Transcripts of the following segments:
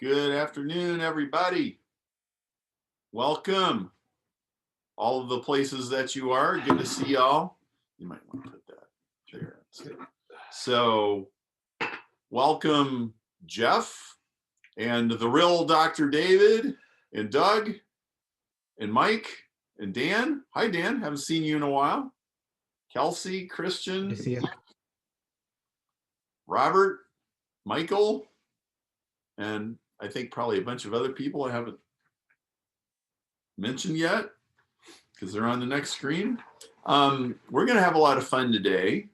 Good afternoon, everybody. Welcome, all of the places that you are. Good to see y'all. You might want to put that there. So, welcome, Jeff, and the real Dr. David, and Doug, and Mike, and Dan. Hi, Dan. Haven't seen you in a while. Kelsey, Christian, Good to see you. Robert, Michael, and I think probably a bunch of other people I haven't mentioned yet because they're on the next screen. We're going to have a lot of fun today.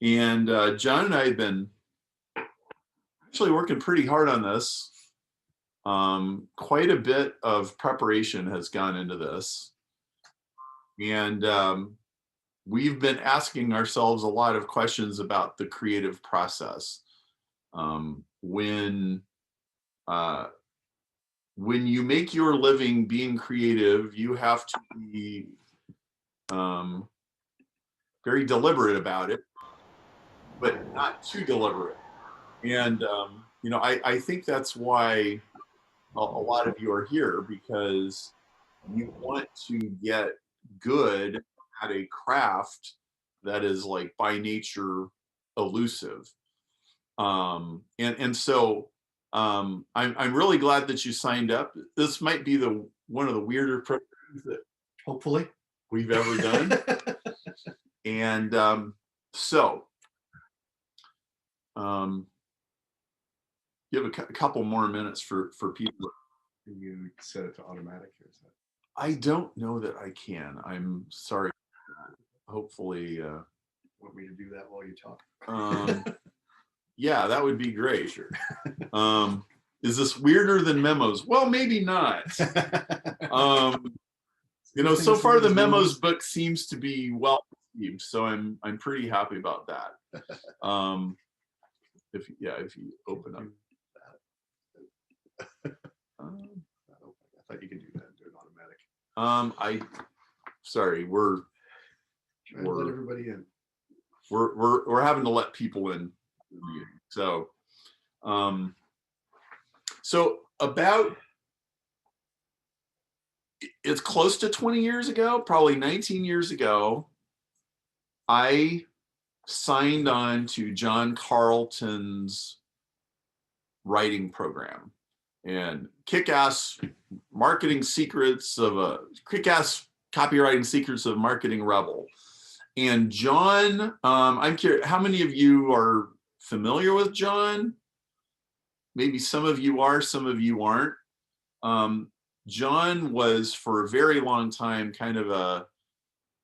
And John and I have been actually working pretty hard on this. Quite a bit of preparation has gone into this. And we've been asking ourselves a lot of questions about the creative process. When you make your living being creative, you have to be very deliberate about it, but not too deliberate. And, I think that's why a lot of you are here, because you want to get good at a craft that is like by nature elusive. So I'm really glad that you signed up. This might be one of the weirder programs that hopefully we've ever done. And give a couple more minutes for people. Can you set it to automatic? Or is that... I don't know that I can. I'm sorry. Hopefully. Want me to do that while you talk? Yeah, that would be great. Sure. Is this weirder than memos? Well, maybe not. So far the memos book seems to be well received, so I'm pretty happy about that. If you open up. I thought you could do that and do it automatic. Sorry, we're let everybody in. We're having to let people in. So about, it's close to 20 years ago, probably 19 years ago, I signed on to John Carlton's writing program, and kick-ass copywriting secrets of marketing rebel. And John, I'm curious, how many of you are familiar with John? Maybe some of you are, some of you aren't. John was for a very long time kind of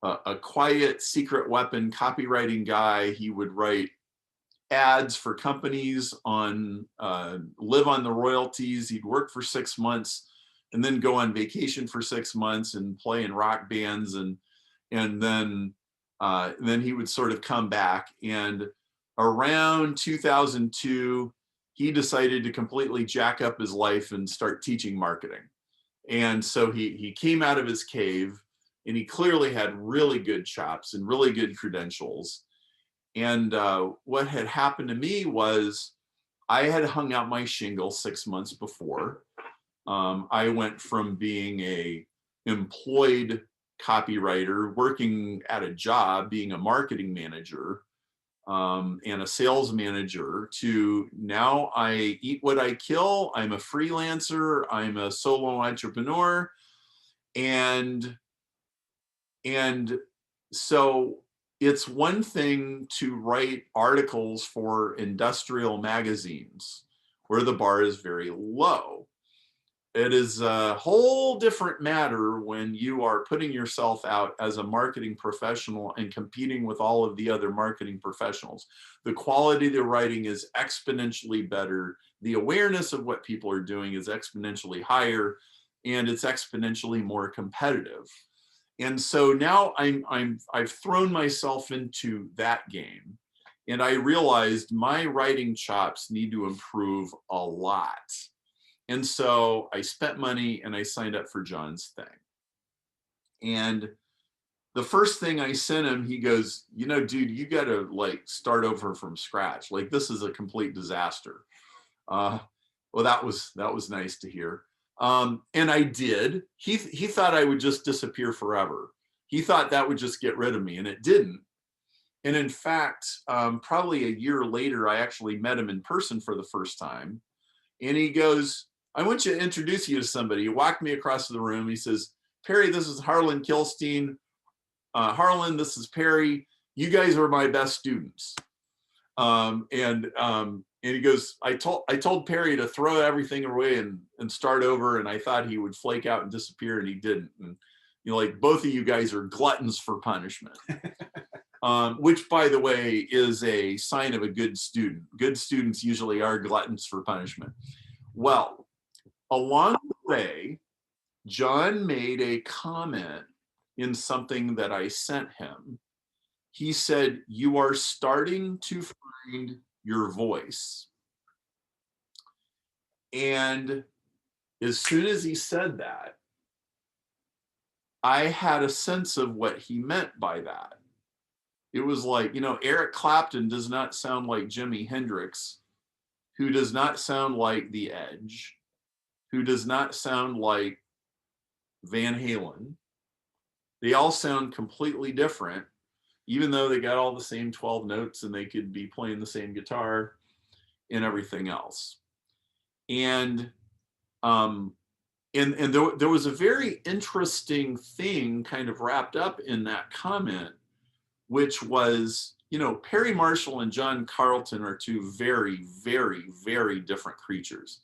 a quiet secret weapon copywriting guy. He would write ads for companies live on the royalties. He'd work for 6 months and then go on vacation for 6 months and play in rock bands, and then he would sort of come back. And around 2002, he decided to completely jack up his life and start teaching marketing. And so he came out of his cave, and he clearly had really good chops and really good credentials. And what had happened to me was I had hung out my shingle 6 months before. I went from being a employed copywriter, working at a job, being a marketing manager and a sales manager, to now I eat what I kill. I'm a freelancer. I'm a solo entrepreneur. And so it's one thing to write articles for industrial magazines where the bar is very low. It is a whole different matter when you are putting yourself out as a marketing professional and competing with all of the other marketing professionals. The quality of the writing is exponentially better. The awareness of what people are doing is exponentially higher, and it's exponentially more competitive. And so now I've thrown myself into that game, and I realized my writing chops need to improve a lot. And so I spent money and I signed up for John's thing. And the first thing I sent him, he goes, dude, you got to start over from scratch. This is a complete disaster. Well, that was nice to hear. And I did. He thought I would just disappear forever. He thought that would just get rid of me, and it didn't. And in fact, probably a year later, I actually met him in person for the first time. And he goes, I want you to introduce you to somebody. He walked me across the room. He says, Perry, this is Harlan Kilstein. Harlan, this is Perry. You guys are my best students. And he goes, I told Perry to throw everything away and start over. And I thought he would flake out and disappear, and he didn't. And, you know, like, both of you guys are gluttons for punishment. Which, by the way, is a sign of a good student. Good students usually are gluttons for punishment. Well, along the way, John made a comment in something that I sent him. He said, you are starting to find your voice. And as soon as he said that, I had a sense of what he meant by that. It was like, you know, Eric Clapton does not sound like Jimi Hendrix, who does not sound like The Edge, who does not sound like Van Halen. They all sound completely different, even though they got all the same 12 notes and they could be playing the same guitar and everything else. And there was a very interesting thing kind of wrapped up in that comment, which was, you know, Perry Marshall and John Carlton are two very, very, very different creatures.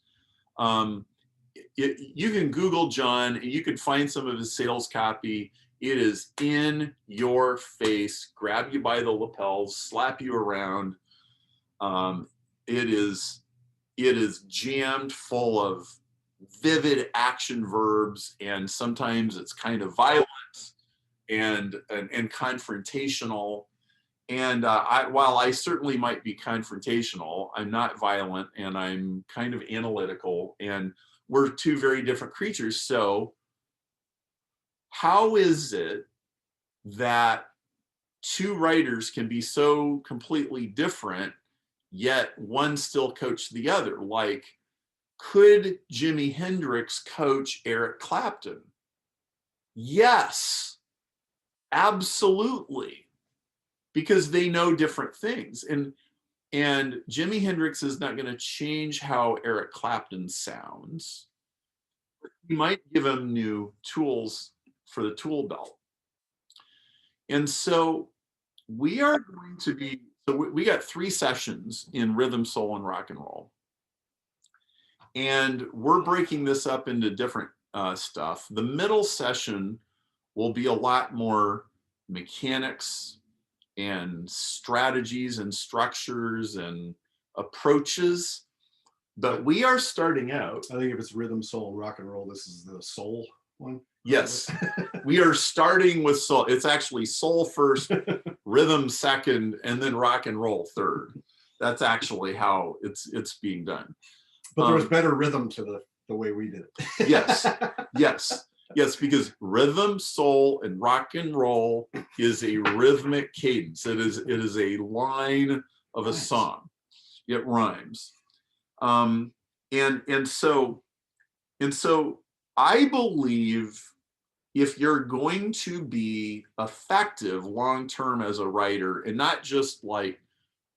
You can Google John and you could find some of his sales copy. It is in your face, grab you by the lapels, slap you around. It is jammed full of vivid action verbs, and sometimes it's kind of violent and confrontational. And while I certainly might be confrontational, I'm not violent, and I'm kind of analytical, and we're two very different creatures. So how is it that two writers can be so completely different, yet one still coach the other? Like, could Jimi Hendrix coach Eric Clapton? Yes, absolutely, because they know different things. And Jimi Hendrix is not going to change how Eric Clapton sounds. He might give him new tools for the tool belt. And so we are going to be, so we got 3 sessions in rhythm, soul, and rock and roll. And we're breaking this up into different stuff. The middle session will be a lot more mechanics and strategies and structures and approaches. But we are starting out. I think if it's rhythm, soul, rock and roll, this is the soul one. Yes, we are starting with soul. It's actually soul first, rhythm second, and then rock and roll third. That's actually how it's being done. But there was better rhythm to the way we did it. Yes, because rhythm, soul, and rock and roll is a rhythmic cadence. It is a line of a song. It rhymes. And so I believe if you're going to be effective long-term as a writer, and not just like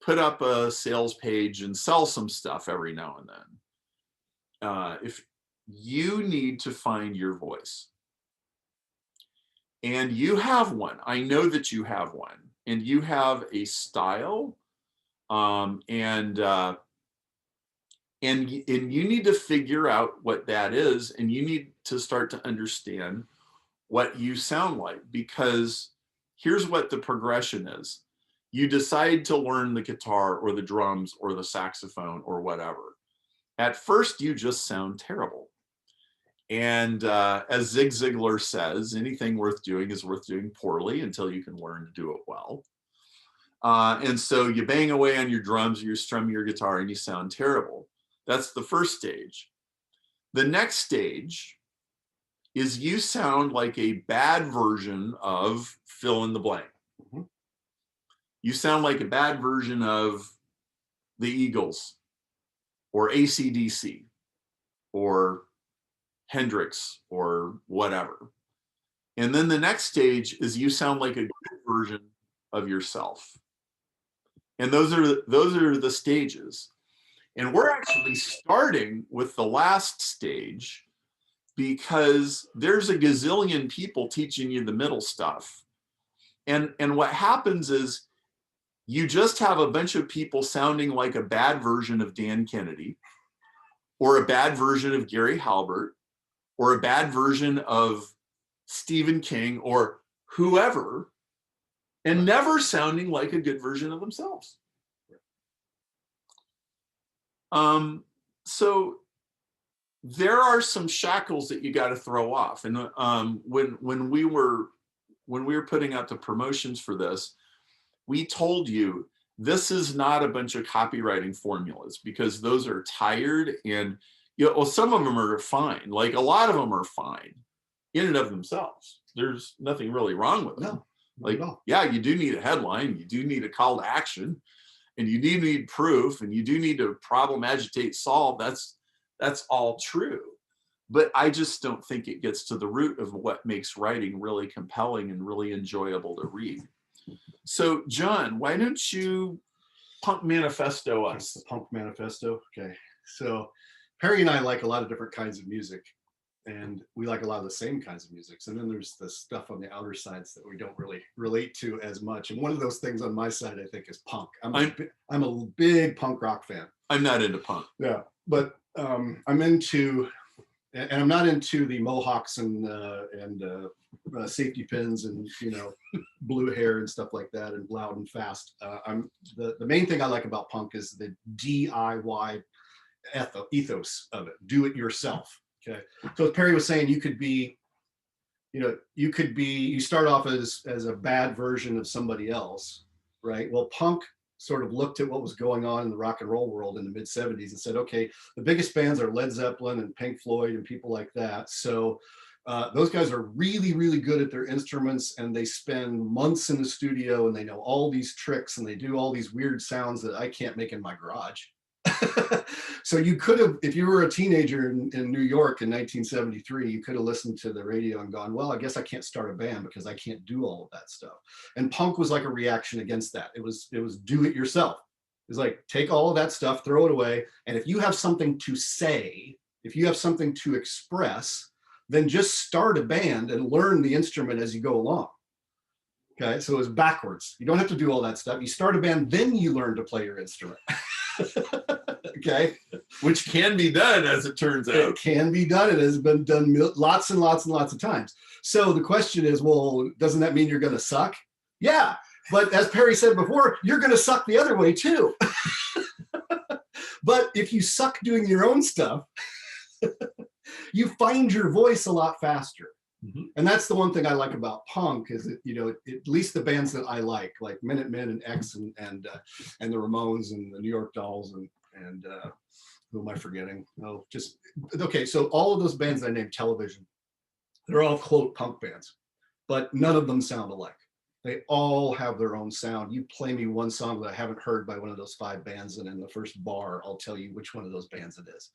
put up a sales page and sell some stuff every now and then, if you need to find your voice, and you have one, I know that you have one, and you have a style, and you need to figure out what that is, and you need to start to understand what you sound like, because here's what the progression is. You decide to learn the guitar or the drums or the saxophone or whatever. At first, you just sound terrible. And as Zig Ziglar says, anything worth doing is worth doing poorly until you can learn to do it well. And so you bang away on your drums, or you strum your guitar, and you sound terrible. That's the first stage. The next stage is you sound like a bad version of fill in the blank. Mm-hmm. You sound like a bad version of the Eagles or AC/DC. or Hendrix or whatever. And then the next stage is you sound like a good version of yourself. And those are the stages. And we're actually starting with the last stage because there's a gazillion people teaching you the middle stuff. And what happens is you just have a bunch of people sounding like a bad version of Dan Kennedy, or a bad version of Gary Halbert, or a bad version of Stephen King, or whoever, and never sounding like a good version of themselves. So there are some shackles that you got to throw off. And when we were putting out the promotions for this, we told you this is not a bunch of copywriting formulas, because those are tired, and some of them are fine. Like a lot of them are fine in and of themselves. There's nothing really wrong with them. Like, yeah, you do need a headline, you do need a call to action, and you do need proof, and you do need to problem, agitate, solve. That's all true. But I just don't think it gets to the root of what makes writing really compelling and really enjoyable to read. So, John, why don't you punk manifesto us? The punk manifesto. Okay. So Perry and I like a lot of different kinds of music, and we like a lot of the same kinds of music. And then there's the stuff on the outer sides that we don't really relate to as much. And one of those things on my side, I think, is punk. I'm a big punk rock fan. I'm not into punk. Yeah, but I'm into, and I'm not into the mohawks and safety pins and blue hair and stuff like that, and loud and fast. I'm the main thing I like about punk is the DIY ethos of it. Do it yourself. Okay. So as Perry was saying, you start off as a bad version of somebody else, right? Well, punk sort of looked at what was going on in the rock and roll world in the mid 70s and said, okay, the biggest bands are Led Zeppelin and Pink Floyd and people like that. So those guys are really, really good at their instruments, and they spend months in the studio, and they know all these tricks, and they do all these weird sounds that I can't make in my garage. So you could have, if you were a teenager in New York in 1973, you could have listened to the radio and gone, well, I guess I can't start a band because I can't do all of that stuff. And punk was like a reaction against that. It was do it yourself. It's like, take all of that stuff, throw it away. And if you have something to say, if you have something to express, then just start a band and learn the instrument as you go along. Okay, so it's backwards. You don't have to do all that stuff. You start a band, then you learn to play your instrument. Okay, which can be done, as it turns out. It can be done. It has been done lots and lots and lots of times. So the question is, well, doesn't that mean you're going to suck? Yeah, but as Perry said before, you're going to suck the other way too. But if you suck doing your own stuff, you find your voice a lot faster. Mm-hmm. And that's the one thing I like about punk is that, at least the bands that I like Minutemen and X and the Ramones and the New York Dolls and who am I forgetting? Oh, just okay. So all of those bands I named, Television, they're all quote punk bands, but none of them sound alike. They all have their own sound. You play me one song that I haven't heard by one of those 5 bands, and in the first bar, I'll tell you which one of those bands it is.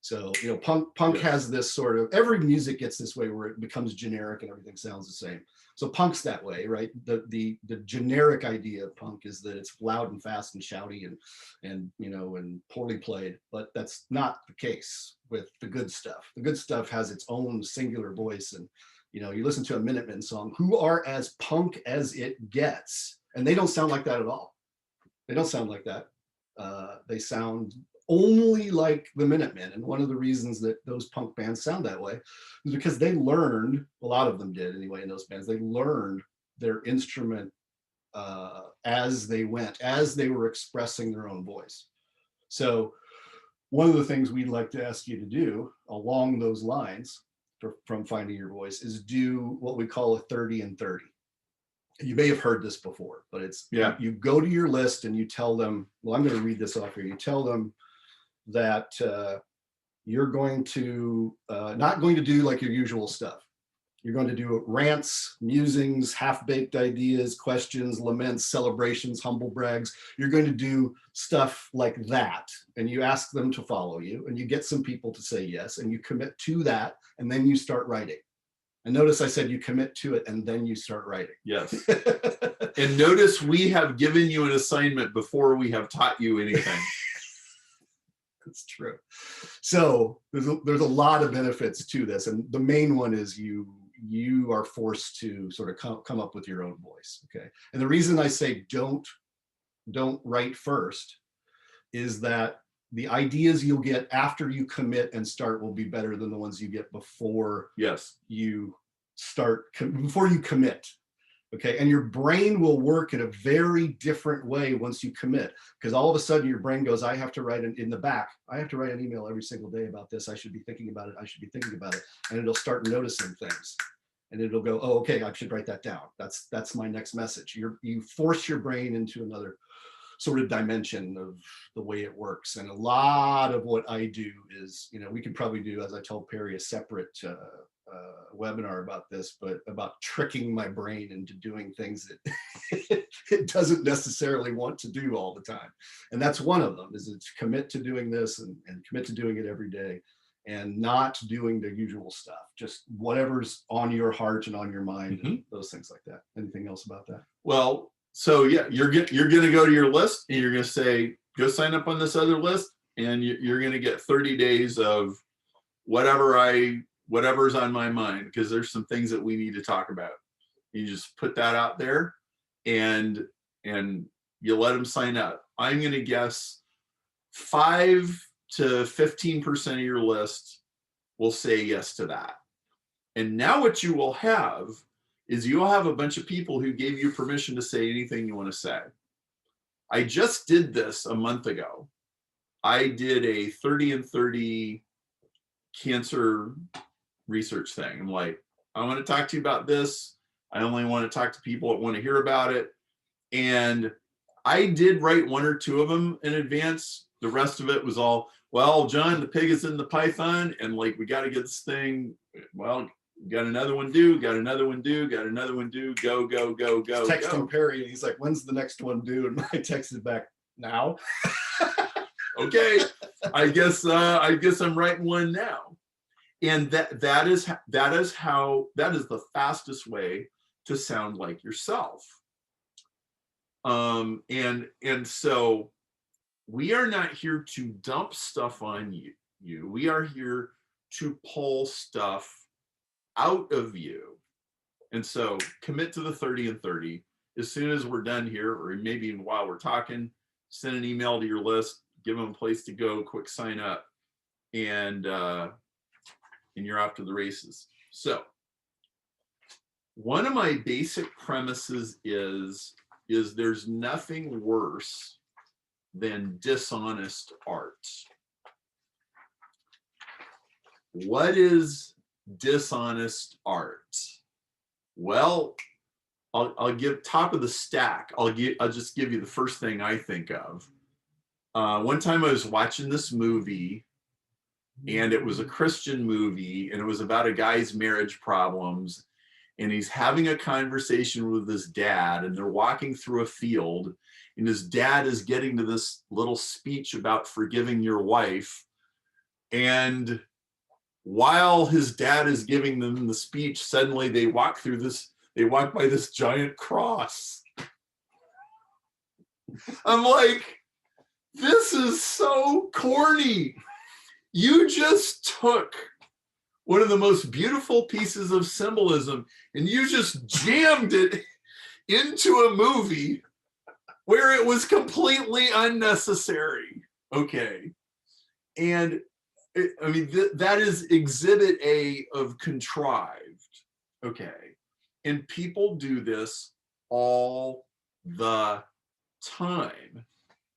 So, punk has this sort of, every music gets this way where it becomes generic and everything sounds the same. So punk's that way, right? The generic idea of punk is that it's loud and fast and shouty and poorly played, but that's not the case with the good stuff. The good stuff has its own singular voice, and you listen to a Minutemen song, who are as punk as it gets, and they don't sound like that at all. They don't sound like that. They sound only like the Minutemen. And one of the reasons that those punk bands sound that way is because they learned, a lot of them did anyway in those bands, they learned their instrument as they went, as they were expressing their own voice. So one of the things we'd like to ask you to do along those lines from finding your voice is do what we call a 30 and 30. You may have heard this before, but it's, you go to your list and you tell them, well, I'm going to read this off here. You tell them that you're going to not going to do like your usual stuff. You're going to do rants, musings, half-baked ideas, questions, laments, celebrations, humble brags. You're going to do stuff like that. And you ask them to follow you, and you get some people to say yes, and you commit to that, and then you start writing. And notice I said you commit to it, and then you start writing. Yes. And notice we have given you an assignment before we have taught you anything. That's true. So there's a lot of benefits to this, and the main one is you are forced to sort of come up with your own voice. Okay. And the reason I say don't write first is that the ideas you'll get after you commit and start will be better than the ones you get before you start, before you commit. Okay. And your brain will work in a very different way once you commit, because all of a sudden your brain goes, I have to write in the back, I have to write an email every single day about this. I should be thinking about it. I should be thinking about it. And it'll start noticing things, and it'll go, oh, okay, I should write that down. That's my next message. You force your brain into another sort of dimension of the way it works. And a lot of what I do is, we could probably do, as I told Perry, a separate webinar about this, but about tricking my brain into doing things that it doesn't necessarily want to do all the time. And that's one of them, is to commit to doing this and commit to doing it every day, and not doing the usual stuff, just whatever's on your heart and on your mind, and those things like that. Anything else about that? Well, so yeah, you're going to go to your list, and you're going to say, go sign up on this other list, and you're going to get 30 days of whatever's on my mind, because there's some things that we need to talk about. You just put that out there, and you let them sign up. I'm going to guess 5 to 15% of your list will say yes to that. And now what you will have is you'll have a bunch of people who gave you permission to say anything you want to say. I just did this a month ago. I did a 30 and 30 cancer research thing. I'm like, I want to talk to you about this. I only want to talk to people that want to hear about it. And I did write 1 or 2 of them in advance. The rest of it was all, well, John, the pig is in the python, and like, we got to get this thing, well, got another one due, got another one due, got another one due, go, go, go, go, texting Perry, and he's like, when's the next one due? And I texted back, now. Okay, I guess I'm writing one now. And that is the fastest way to sound like yourself. And so we are not here to dump stuff on you. We are here to pull stuff out of you. And so commit to the 30 and 30. As soon as we're done here, or maybe even while we're talking, send an email to your list, give them a place to go, quick sign up, and you're off to the races. So one of my basic premises is there's nothing worse than dishonest art. What is dishonest art? Well, I'll give top of the stack. I'll just give you the first thing I think of. One time I was watching this movie, and it was a Christian movie, and it was about a guy's marriage problems, and he's having a conversation with his dad, and they're walking through a field, and his dad is getting to this little speech about forgiving your wife. And while his dad is giving them the speech, suddenly they walk by this giant cross. I'm like, this is so corny. You just took one of the most beautiful pieces of symbolism and you just jammed it into a movie where it was completely unnecessary. Okay. And that is exhibit A of contrived. Okay. And people do this all the time.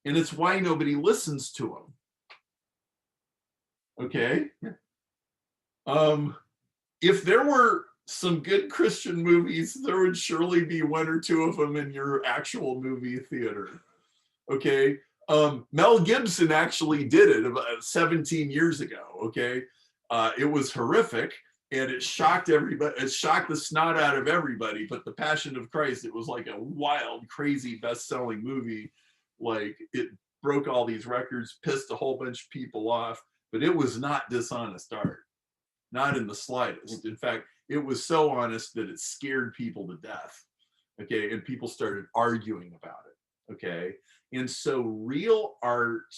And it's why nobody listens to them. Okay. If there were some good Christian movies, there would surely be 1 or 2 of them in your actual movie theater. Okay. Mel Gibson actually did it about 17 years ago. Okay. It was horrific, and it shocked everybody. It shocked the snot out of everybody. But The Passion of Christ, it was like a wild, crazy, best-selling movie. Like, it broke all these records, pissed a whole bunch of people off. But it was not dishonest art, not in the slightest. In fact, it was so honest that it scared people to death. Okay, and people started arguing about it. Okay, and so real art,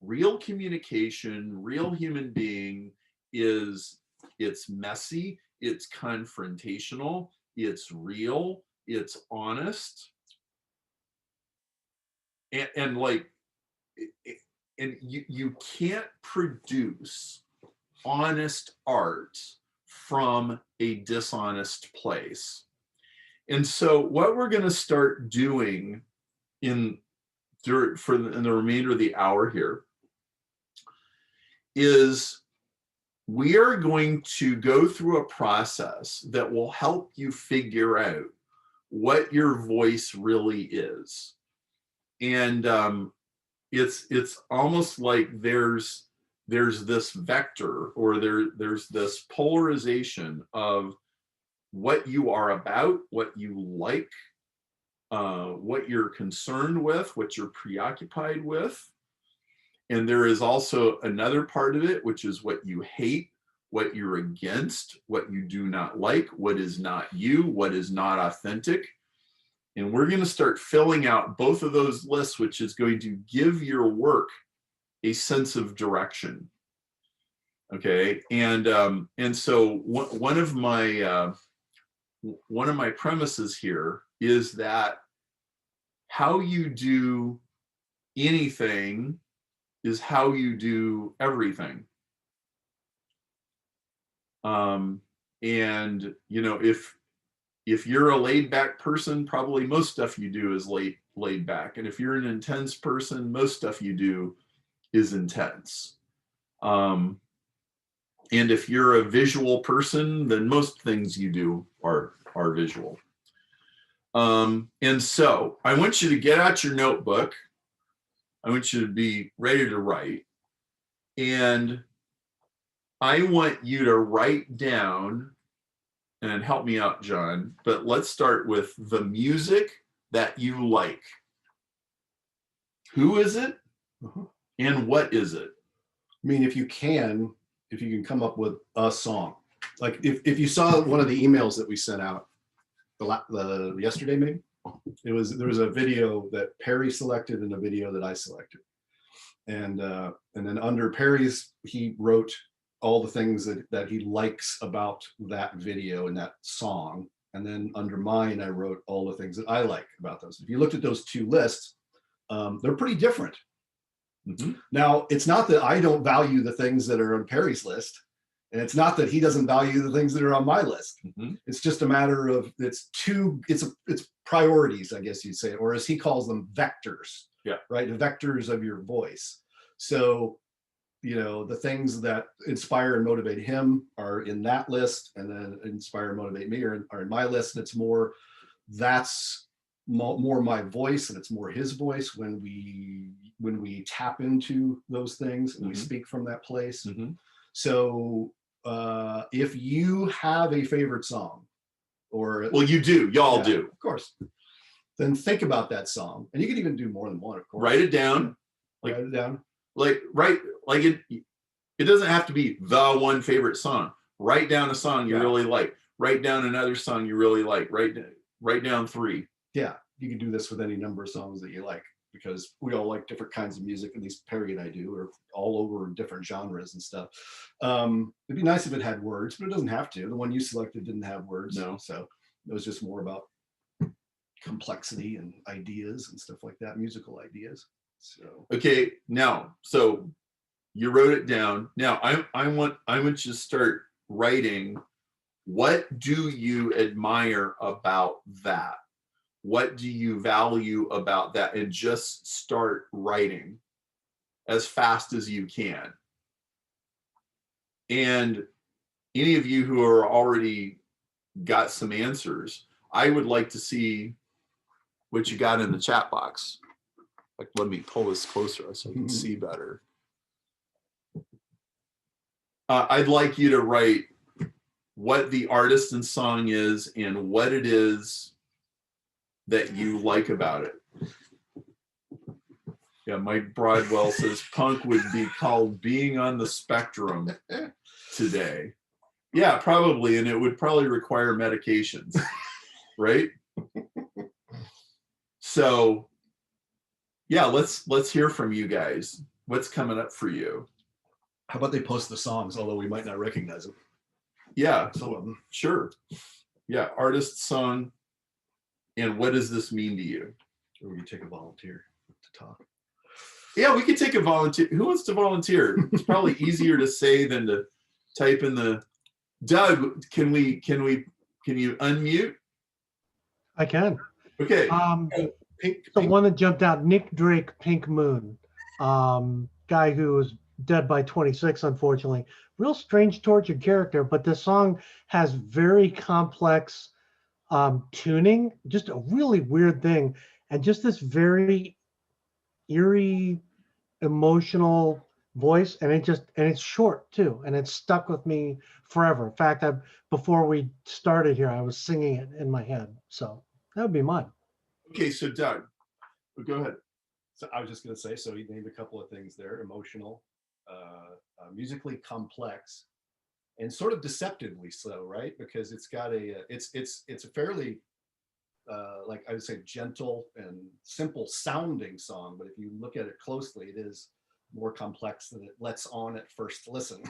real communication, real human being is, it's messy, it's confrontational, it's real, it's honest, and like, and you can't produce honest art from a dishonest place. And so what we're going to start doing in the remainder of the hour here is we are going to go through a process that will help you figure out what your voice really is. And it's almost like there's this vector, or there's this polarization of what you are about, what you like, what you're concerned with, what you're preoccupied with. And there is also another part of it, which is what you hate, what you're against, what you do not like, what is not you, what is not authentic. And we're going to start filling out both of those lists, which is going to give your work a sense of direction. Okay, and so one of my premises here is that how you do anything is how you do everything. And you know, if you're a laid back person, probably most stuff you do is laid back. And if you're an intense person, most stuff you do is intense. And if you're a visual person, then most things you do are visual. And so I want you to get out your notebook. I want you to be ready to write. And I want you to write down, and help me out, John, but let's start with the music that you like. Who is it? And what is it? I mean, if you can come up with a song, like if you saw one of the emails that we sent out the yesterday, maybe there was a video that Perry selected and a video that I selected, and then under Perry's, he wrote all the things that he likes about that video and that song, and then under mine, I wrote all the things that I like about those. If you looked at those two lists, they're pretty different. Mm-hmm. Now, it's not that I don't value the things that are on Perry's list, and it's not that he doesn't value the things that are on my list. Mm-hmm. It's just a matter of it's priorities, I guess you'd say, or as he calls them, vectors. Yeah. Right. The vectors of your voice. So, you know, the things that inspire and motivate him are in that list, and then inspire and motivate me are in my list. And it's more, that's more my voice, and it's more his voice when we tap into those things and we speak from that place. Mm-hmm. So if you have a favorite song, or you do, y'all do, of course, then think about that song, and you can even do more than one, of course. Write it down. Write it down. It doesn't have to be the one favorite song. Write down a song you really like. Write down another song you really like. Write down 3. Yeah, you can do this with any number of songs that you like, because we all like different kinds of music, at least Perry and I do, or all over different genres and stuff. It'd be nice if it had words, but it doesn't have to. The one you selected didn't have words. No. So it was just more about complexity and ideas and stuff like that, musical ideas. So okay, now, so you wrote it down. Now I want you to start writing. What do you admire about that? What do you value about that? And just start writing as fast as you can. And any of you who are already got some answers, I would like to see what you got in the chat box. Like, let me pull this closer so I can see better. I'd like you to write what the artist and song is and what it is that you like about it. Yeah, Mike Broadwell says punk would be called being on the spectrum today. Yeah, probably, and it would probably require medications, right? So, yeah, let's hear from you guys. What's coming up for you? How about they post the songs, although we might not recognize them? Yeah, Some of them. sure. Yeah, artist, song, and what does this mean to you? Or you take a volunteer to talk. Yeah, we could take a volunteer. Who wants to volunteer? It's probably easier to say than to type in the. Doug, can you unmute? I can. Okay. The one that jumped out, Nick Drake, Pink Moon, guy who was dead by 26, unfortunately. Real strange, tortured character, but this song has very complex tuning, just a really weird thing, and just this very eerie, emotional voice, and it's short too, and it's stuck with me forever. In fact, before we started here, I was singing it in my head, so that would be mine. Okay, so Doug, go ahead. So I was just going to say, so you named a couple of things there: emotional, musically complex, and sort of deceptively so, right? Because it's got it's a fairly like I would say gentle and simple sounding song, but if you look at it closely, it is more complex than it lets on at first listen.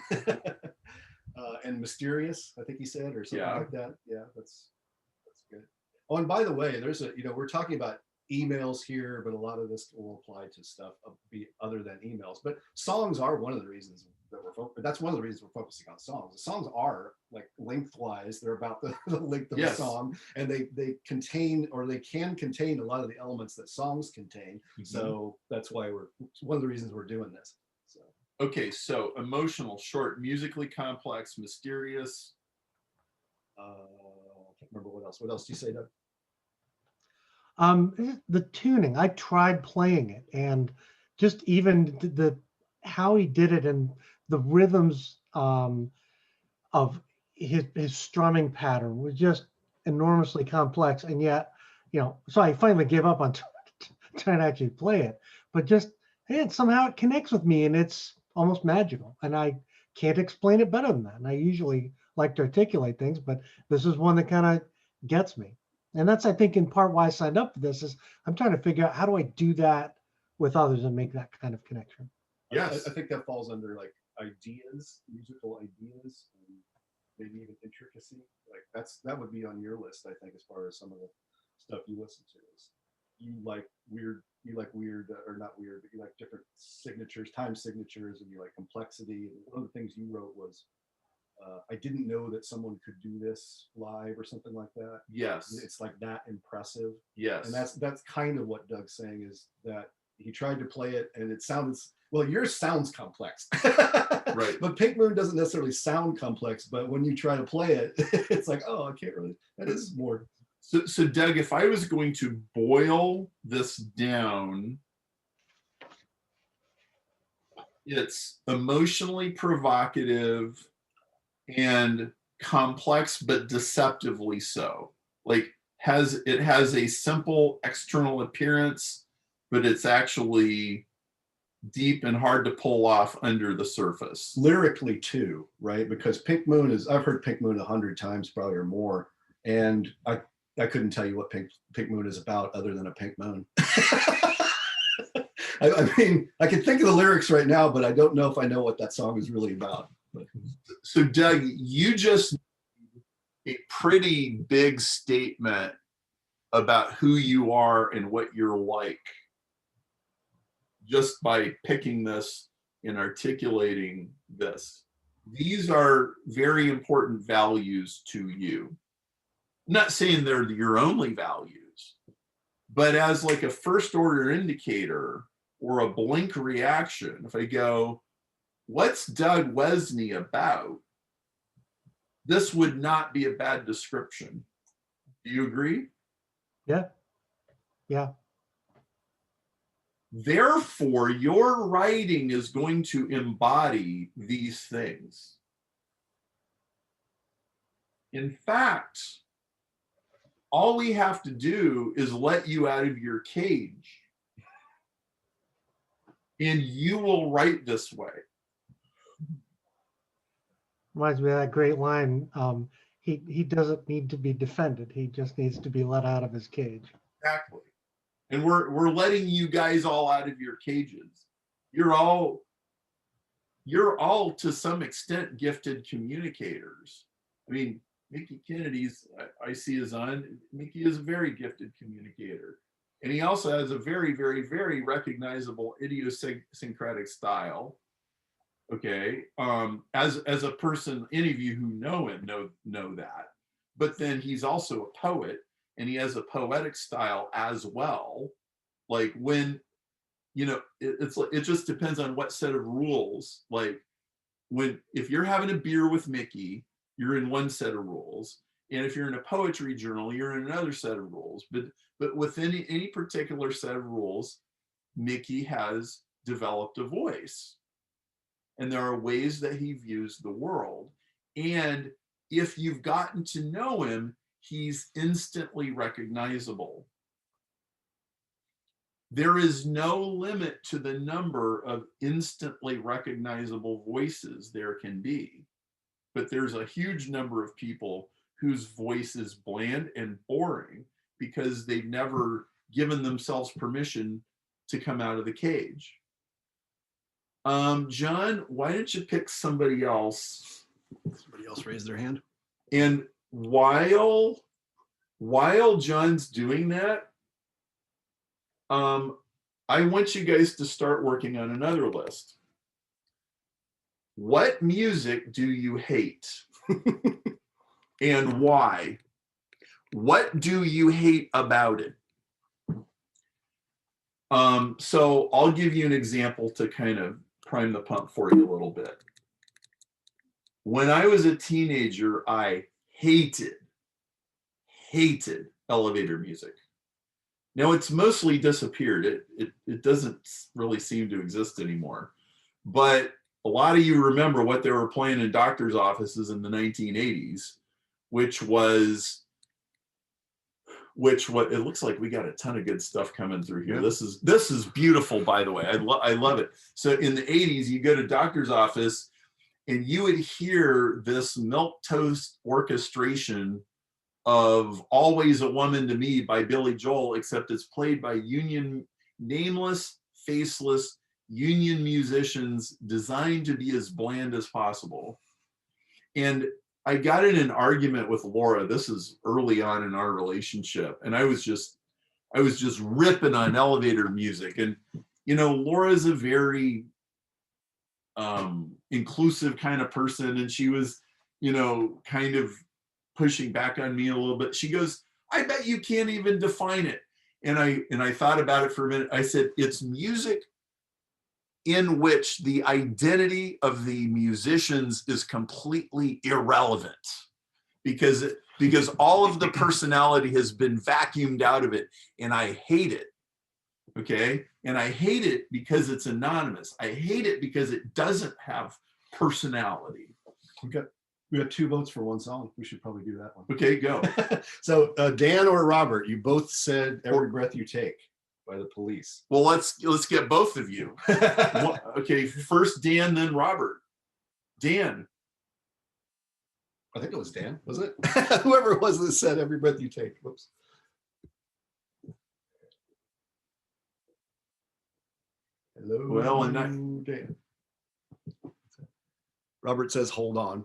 And mysterious, I think he said, or something like that. Yeah, that's good. Oh, and by the way, there's we're talking about emails here, but a lot of this will apply to stuff other than emails. But songs are one of the reasons that that's one of the reasons we're focusing on songs. The songs are like lengthwise, they're about the length of the song, and they contain, or they can contain, a lot of the elements that songs contain. Mm-hmm. So that's why it's one of the reasons we're doing this. So okay, so emotional, short, musically complex, mysterious. I can't remember what else. What else do you say, Doug? The tuning, I tried playing it, and just even the how he did it, and the rhythms of his strumming pattern was just enormously complex. And yet, so I finally gave up on trying to actually play it, but somehow it connects with me, and it's almost magical, and I can't explain it better than that. And I usually like to articulate things, but this is one that kind of gets me. And that's, I think, in part why I signed up for this, is I'm trying to figure out how do I do that with others and make that kind of connection. Yes, I think that falls under like ideas, musical ideas, and maybe even intricacy. Like that would be on your list, I think, as far as some of the stuff you listen to. Is you like weird, or not weird, but you like different signatures, time signatures, and you like complexity. And one of the things you wrote was, I didn't know that someone could do this live or something like that. Yes. It's like that impressive. Yes. And that's kind of what Doug's saying, is that he tried to play it and it sounded, well, yours sounds complex. Right. But Pink Moon doesn't necessarily sound complex, but when you try to play it, it's like, oh, I can't really, that is more. So Doug, if I was going to boil this down, it's emotionally provocative and complex, but deceptively so. Like it has a simple external appearance, but it's actually deep and hard to pull off under the surface. Lyrically too, right? Because Pink Moon I've heard Pink Moon 100 times probably, or more, and I couldn't tell you what Pink Moon is about other than a pink moon. I mean, I can think of the lyrics right now, but I don't know if I know what that song is really about. So Doug, you just made a pretty big statement about who you are and what you're like, just by picking this and articulating this. These are very important values to you. I'm not saying they're your only values, but as like a first order indicator or a blink reaction, if I go, what's Doug Wesney about? This would not be a bad description. Do you agree? Yeah. Yeah. Therefore, your writing is going to embody these things. In fact, all we have to do is let you out of your cage, and you will write this way. Reminds me of that great line. He doesn't need to be defended. He just needs to be let out of his cage. Exactly. And we're letting you guys all out of your cages. You're all to some extent gifted communicators. I mean, Mickey Kennedy's, I see his on. Mickey is a very gifted communicator. And he also has a very, very, very recognizable idiosyncratic style. Okay. As a person, any of you who know him know that. But then he's also a poet, and he has a poetic style as well. Like when, it just depends on what set of rules. Like if you're having a beer with Mickey, you're in one set of rules. And if you're in a poetry journal, you're in another set of rules. But within any particular set of rules, Mickey has developed a voice. And there are ways that he views the world. And if you've gotten to know him, he's instantly recognizable. There is no limit to the number of instantly recognizable voices there can be. But there's a huge number of people whose voice is bland and boring because they've never given themselves permission to come out of the cage. John, why don't you pick somebody else? Somebody else raised their hand. And while John's doing that, I want you guys to start working on another list. What music do you hate? And why? What do you hate about it? So I'll give you an example to kind of prime the pump for you a little bit. When I was a teenager, I hated elevator music. Now it's mostly disappeared. It doesn't really seem to exist anymore. But a lot of you remember what they were playing in doctors' offices in the 1980s, which was it looks like we got a ton of good stuff coming through here. This is beautiful, by the way. I love it. So in the 80s, you go to doctor's office and you would hear this milquetoast orchestration of Always a Woman to Me by Billy Joel, except it's played by nameless, faceless union musicians designed to be as bland as possible. And I got in an argument with Laura. This is early on in our relationship. And I was just ripping on elevator music. And, Laura's a very inclusive kind of person. And she was, kind of pushing back on me a little bit. She goes, I bet you can't even define it. And I thought about it for a minute. I said, it's music in which the identity of the musicians is completely irrelevant because all of the personality has been vacuumed out of it, and I hate it. Okay. And I hate it because it's anonymous. I hate it because it doesn't have personality. We got 2 votes for one song. We should probably do that one. Okay, go. So Dan or Robert, you both said Every Breath You Take by the Police. Well, let's get both of you. Okay, first Dan, then Robert. Dan. I think it was Dan, was it? Whoever it was that said Every Breath You Take. Whoops. Hello. Well, and Dan. Robert says, hold on.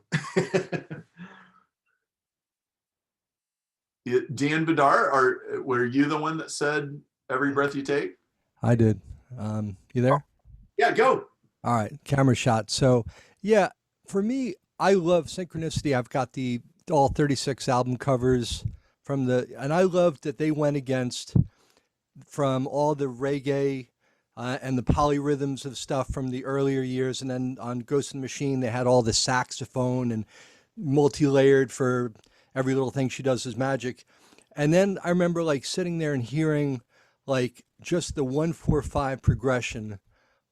Dan Bedar, were you the one that said Every Breath You Take? I did. You there? Yeah, go. All right, camera shot. So yeah, for me, I love Synchronicity. I've got all 36 album covers and I loved that they went against from all the reggae and the polyrhythms of stuff from the earlier years. And then on Ghost in the Machine, they had all the saxophone and multi-layered for every little thing she does is magic. And then I remember like sitting there and hearing like just the 1-4-5 progression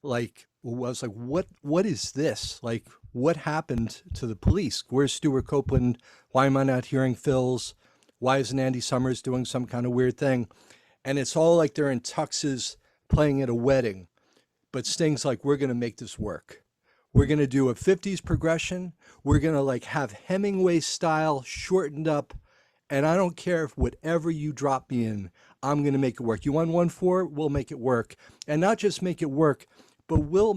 like, was like, what is this? Like, what happened to the police? Where's Stuart Copeland? Why am I not hearing Phil's? Why isn't Andy Summers doing some kind of weird thing? And it's all like they're in tuxes playing at a wedding. But Sting's like, we're going to make this work. We're going to do a 50s progression. We're going to like have Hemingway style shortened up. And I don't care if whatever you drop me in, I'm going to make it work. You want 1/4? We'll make it work. And not just make it work, but we'll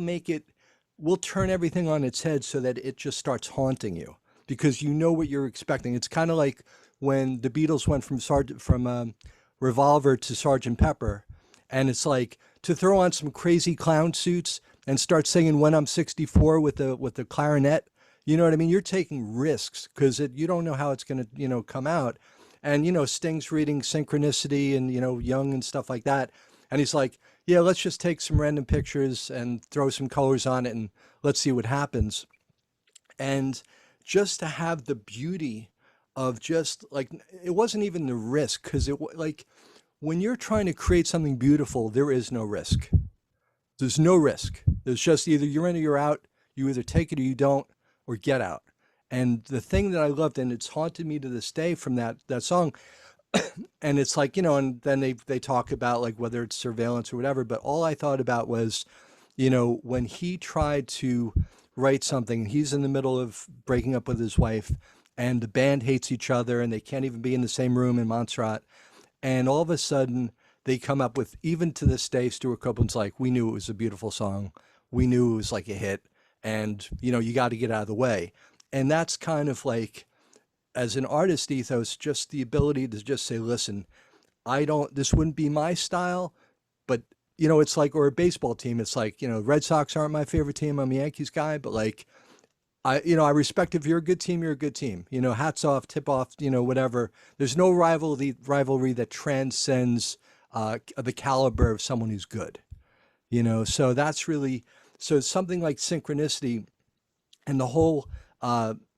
turn everything on its head so that it just starts haunting you because you know what you're expecting. It's kind of like when the Beatles went from Revolver to Sergeant Pepper. And it's like to throw on some crazy clown suits and start singing When I'm 64 with the clarinet. You know what I mean? You're taking risks because you don't know how it's going to, come out. And, Sting's reading Synchronicity and, Young and stuff like that. And he's like, yeah, let's just take some random pictures and throw some colors on it and let's see what happens. And just to have the beauty of just like, it wasn't even the risk because like when you're trying to create something beautiful, there is no risk. There's no risk. There's just either you're in or you're out. You either take it or you don't, or get out. And the thing that I loved, and it's haunted me to this day from that song, and it's like, and then they talk about like whether it's surveillance or whatever, but all I thought about was, when he tried to write something, he's in the middle of breaking up with his wife, and the band hates each other, and they can't even be in the same room in Montserrat. And all of a sudden, they come up with, even to this day, Stuart Copeland's like, we knew it was a beautiful song. We knew it was like a hit. And, you got to get out of the way. And that's kind of as an artist ethos, just the ability to just say, listen, this wouldn't be my style, but, it's like, or a baseball team. It's like, Red Sox aren't my favorite team. I'm a Yankees guy, but I respect if you're a good team, you're a good team, hats off, tip off, whatever. There's no rivalry that transcends the caliber of someone who's good, so that's really, so something like Synchronicity and the whole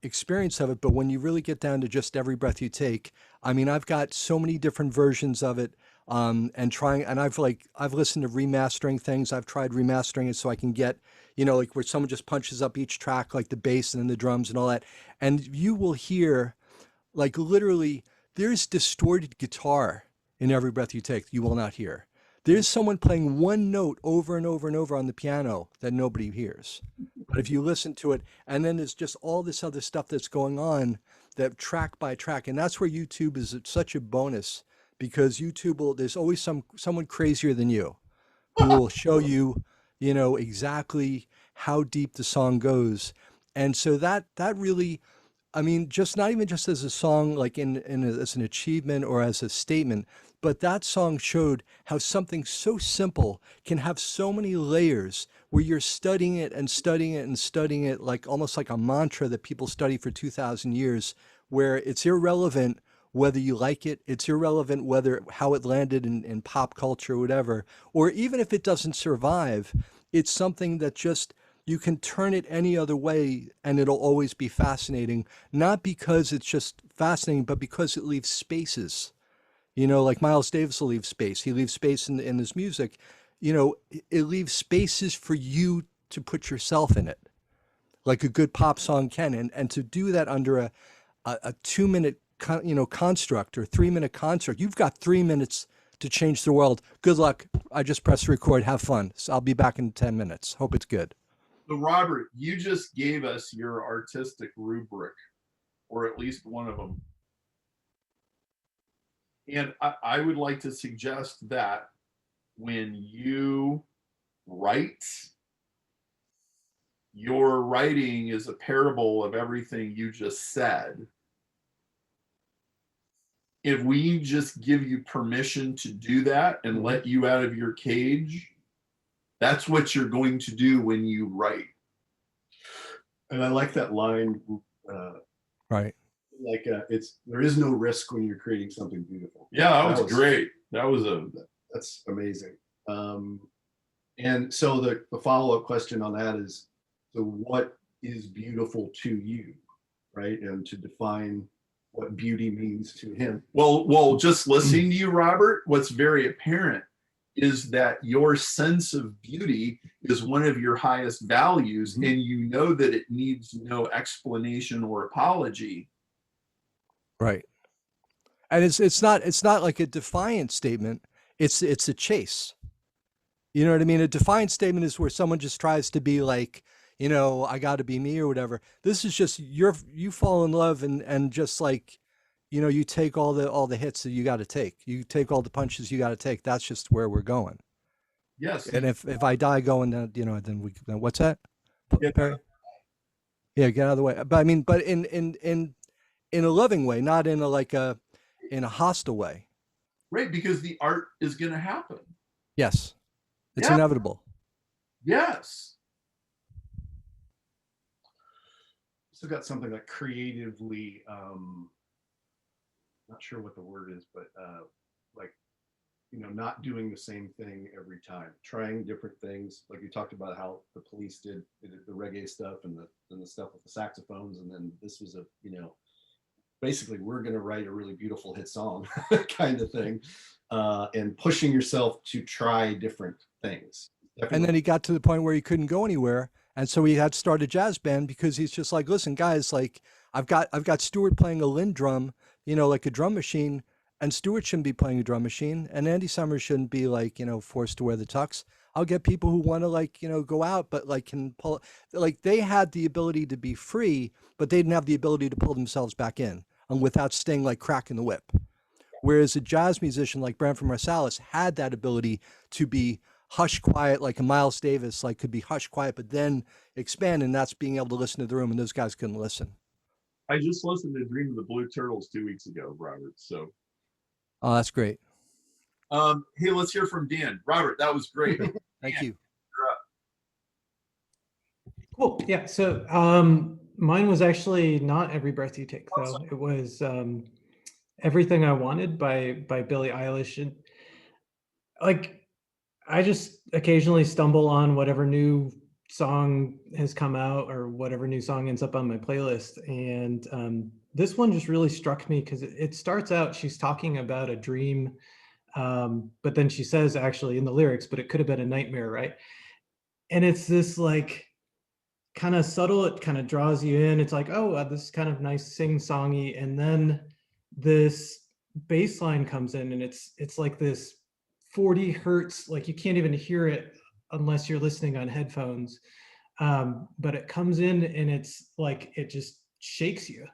experience of it. But when you really get down to just Every Breath You Take, I mean, I've got so many different versions of it and I've listened to remastering things. I've tried remastering it so I can get, like where someone just punches up each track, like the bass and then the drums and all that. And you will hear like literally there's distorted guitar in Every Breath You Take you will not hear. There's someone playing one note over and over and over on the piano that nobody hears. But if you listen to it, and then there's just all this other stuff that's going on that track by track. And that's where YouTube is such a bonus because there's always someone crazier than you who will show you, exactly how deep the song goes. And so that really, I mean, just not even just as a song, like as an achievement or as a statement, but that song showed how something so simple can have so many layers where you're studying it and studying it and studying it, like almost like a mantra that people study for 2,000 years, where it's irrelevant whether you like it, it's irrelevant how it landed in pop culture or whatever, or even if it doesn't survive, it's something that just, you can turn it any other way and it'll always be fascinating, not because it's just fascinating, but because it leaves spaces. Like Miles Davis will leave space. He leaves space in his music. It leaves spaces for you to put yourself in it, like a good pop song can. And to do that under a 2-minute, construct or 3-minute construct, you've got 3 minutes to change the world. Good luck. I just pressed record. Have fun. So I'll be back in 10 minutes. Hope it's good. So Robert, you just gave us your artistic rubric, or at least one of them. And I would like to suggest that when you write, your writing is a parable of everything you just said. If we just give you permission to do that and let you out of your cage, that's what you're going to do when you write. And I like that line. Right. There is no risk when you're creating something beautiful. Yeah, that was great. That's amazing. And so the follow-up question on that is, so what is beautiful to you, right? And to define what beauty means to him. Well, just listening to you, Robert, what's very apparent is that your sense of beauty is one of your highest values, and you know that it needs no explanation or apology. Right. And it's not like a defiant statement. It's a chase. You know what I mean? A defiant statement is where someone just tries to be like, you know, I got to be me or whatever. This is just you fall in love and just like, you know, you take all the hits that you got to take. You take all the punches you got to take. That's just where we're going. Yes. And if I die going, then you know, then what's that? Perry? Yeah, get out of the way. But I mean, but in a loving way, not in a hostile way. Right, because the art is going to happen. Yes, it's Yeah. inevitable. Yes. So got something like creatively, not sure what the word is, but like, you know, not doing the same thing every time, trying different things. Like you talked about how the Police did the reggae stuff and the stuff with the saxophones, and then this was a, you know, basically we're going to write a really beautiful hit song kind of thing, and pushing yourself to try different things. Definitely. And then he got to the point where he couldn't go anywhere, and so he had to start a jazz band because he's just like, listen, guys, like I've got Stewart playing a Linn drum, you know, like a drum machine, and Stewart shouldn't be playing a drum machine, and Andy Summers shouldn't be like, you know, forced to wear the tux. I'll get people who want to like, you know, go out, but like can pull, like they had the ability to be free, but they didn't have the ability to pull themselves back in and without staying like cracking the whip. Whereas a jazz musician like Branford Marsalis had that ability to be hush quiet, like a Miles Davis, like could be hush quiet, but then expand, and that's being able to listen to the room, and those guys couldn't listen. I just listened to Dream of the Blue Turtles 2 weeks ago, Robert. So, Oh, that's great. hey, let's hear from Dan. Robert, that was great. Thank you. Cool. Yeah. So mine was actually not Every Breath You Take, though. It was Everything I Wanted by Billie Eilish. And like, I just occasionally stumble on whatever new song has come out or whatever new song ends up on my playlist. And this one just really struck me because it starts out, she's talking about a dream, but then she says actually in the lyrics, but it could have been a nightmare, right? And it's this like kind of subtle, it kind of draws you in. It's like, oh, this is kind of nice sing-songy. And then this bass line comes in and it's like this 40 hertz, like you can't even hear it unless you're listening on headphones. But it comes in and it's like, it just shakes you.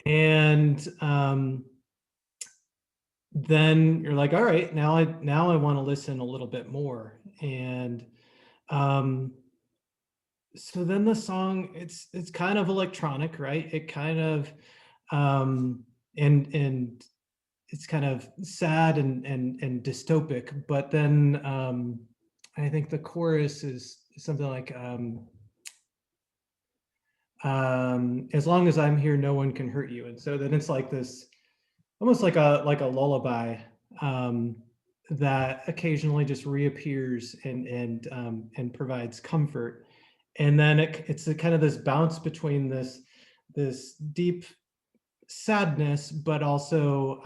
And then you're like, all right, now I want to listen a little bit more. And so then the song, it's kind of electronic, right? It kind of and it's kind of sad and dystopic, but then I think the chorus is something like as long as I'm here, no one can hurt you. And so then it's like this, almost like a lullaby that occasionally just reappears and provides comfort. And then it's a kind of this bounce between this deep sadness, but also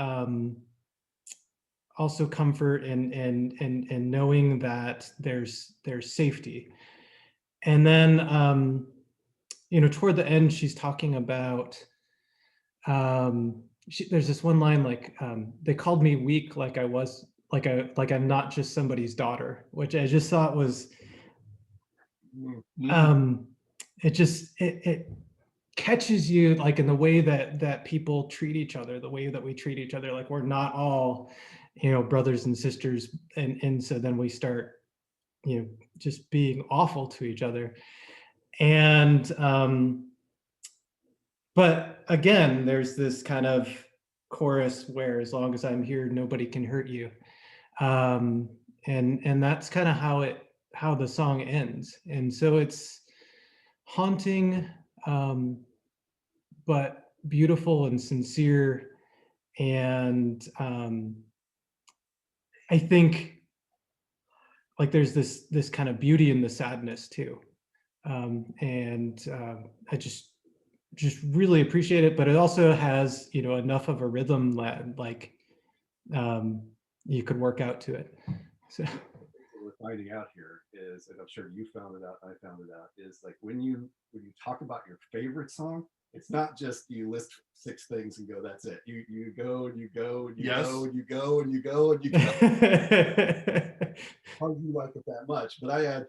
comfort and knowing that there's safety. And then you know, toward the end, she's talking about there's this one line like they called me weak, like I was like I'm not just somebody's daughter, which I just thought was it catches you like in the way that people treat each other, the way that we treat each other, like we're not all, you know, brothers and sisters, and so then we start, you know, just being awful to each other. And but again, there's this kind of chorus where as long as I'm here, nobody can hurt you. And that's kind of how the song ends. And so it's haunting, but beautiful and sincere. And I think like there's this kind of beauty in the sadness too. I just really appreciate it, but it also has, you know, enough of a rhythm that like you could work out to it. So What we're finding out here is, and I'm sure you found it out, I found it out, is like when you talk about your favorite song, it's not just you list 6 things and go, that's it. You go and you go and you Yes. go and you go and you go and you go. How do you like it that much? But I had